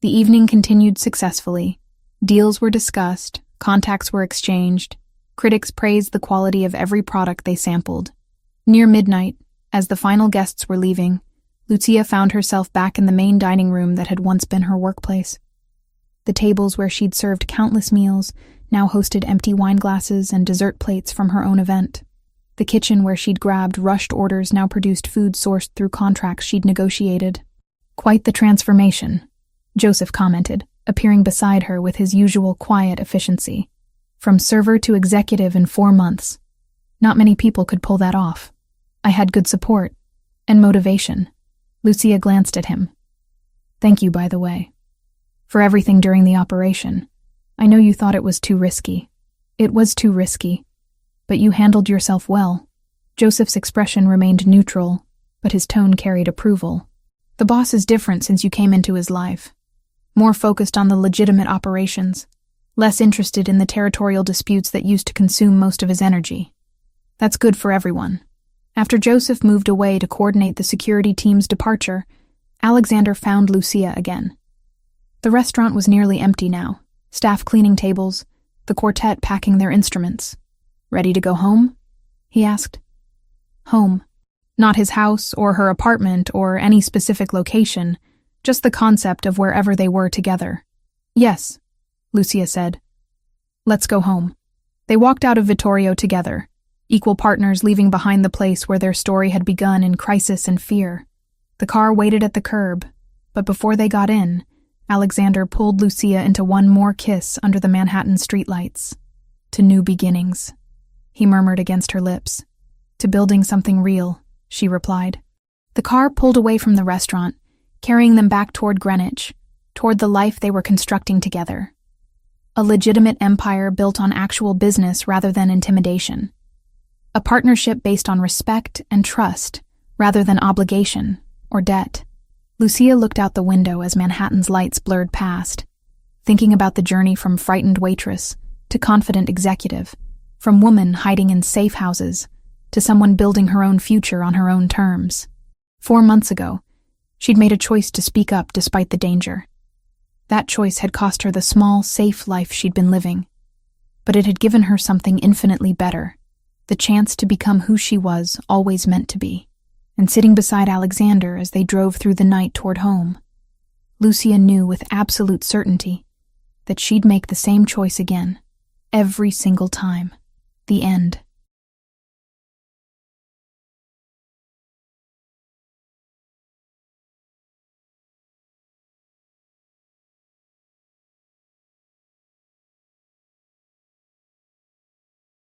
The evening continued successfully. Deals were discussed, contacts were exchanged, critics praised the quality of every product they sampled. Near midnight, as the final guests were leaving, Lucia found herself back in the main dining room that had once been her workplace. The tables where she'd served countless meals now hosted empty wine glasses and dessert plates from her own event. The kitchen where she'd grabbed rushed orders now produced food sourced through contracts she'd negotiated. Quite the transformation, Joseph commented, appearing beside her with his usual quiet efficiency. From server to executive in 4 months. Not many people could pull that off. I had good support and motivation. Lucia glanced at him. Thank you, by the way, for everything during the operation. I know you thought it was too risky. It was too risky, but you handled yourself well. Joseph's expression remained neutral, but his tone carried approval. The boss is different since you came into his life. More focused on the legitimate operations, less interested in the territorial disputes that used to consume most of his energy. That's good for everyone. After Joseph moved away to coordinate the security team's departure, Alexander found Lucia again. The restaurant was nearly empty now, staff cleaning tables, the quartet packing their instruments. Ready to go home? He asked. Home. Not his house or her apartment or any specific location, just the concept of wherever they were together. Yes, Lucia said. Let's go home. They walked out of Vittorio together, equal partners leaving behind the place where their story had begun in crisis and fear. The car waited at the curb, but before they got in, Alexander pulled Lucia into one more kiss under the Manhattan streetlights. To new beginnings, he murmured against her lips. To building something real, she replied. The car pulled away from the restaurant, carrying them back toward Greenwich, toward the life they were constructing together. A legitimate empire built on actual business rather than intimidation. A partnership based on respect and trust rather than obligation or debt. Lucia looked out the window as Manhattan's lights blurred past, thinking about the journey from frightened waitress to confident executive, from woman hiding in safe houses to someone building her own future on her own terms. 4 months ago, she'd made a choice to speak up despite the danger. That choice had cost her the small, safe life she'd been living, but it had given her something infinitely better, the chance to become who she was always meant to be. And sitting beside Alexander as they drove through the night toward home, Lucia knew with absolute certainty that she'd make the same choice again, every single time. The end.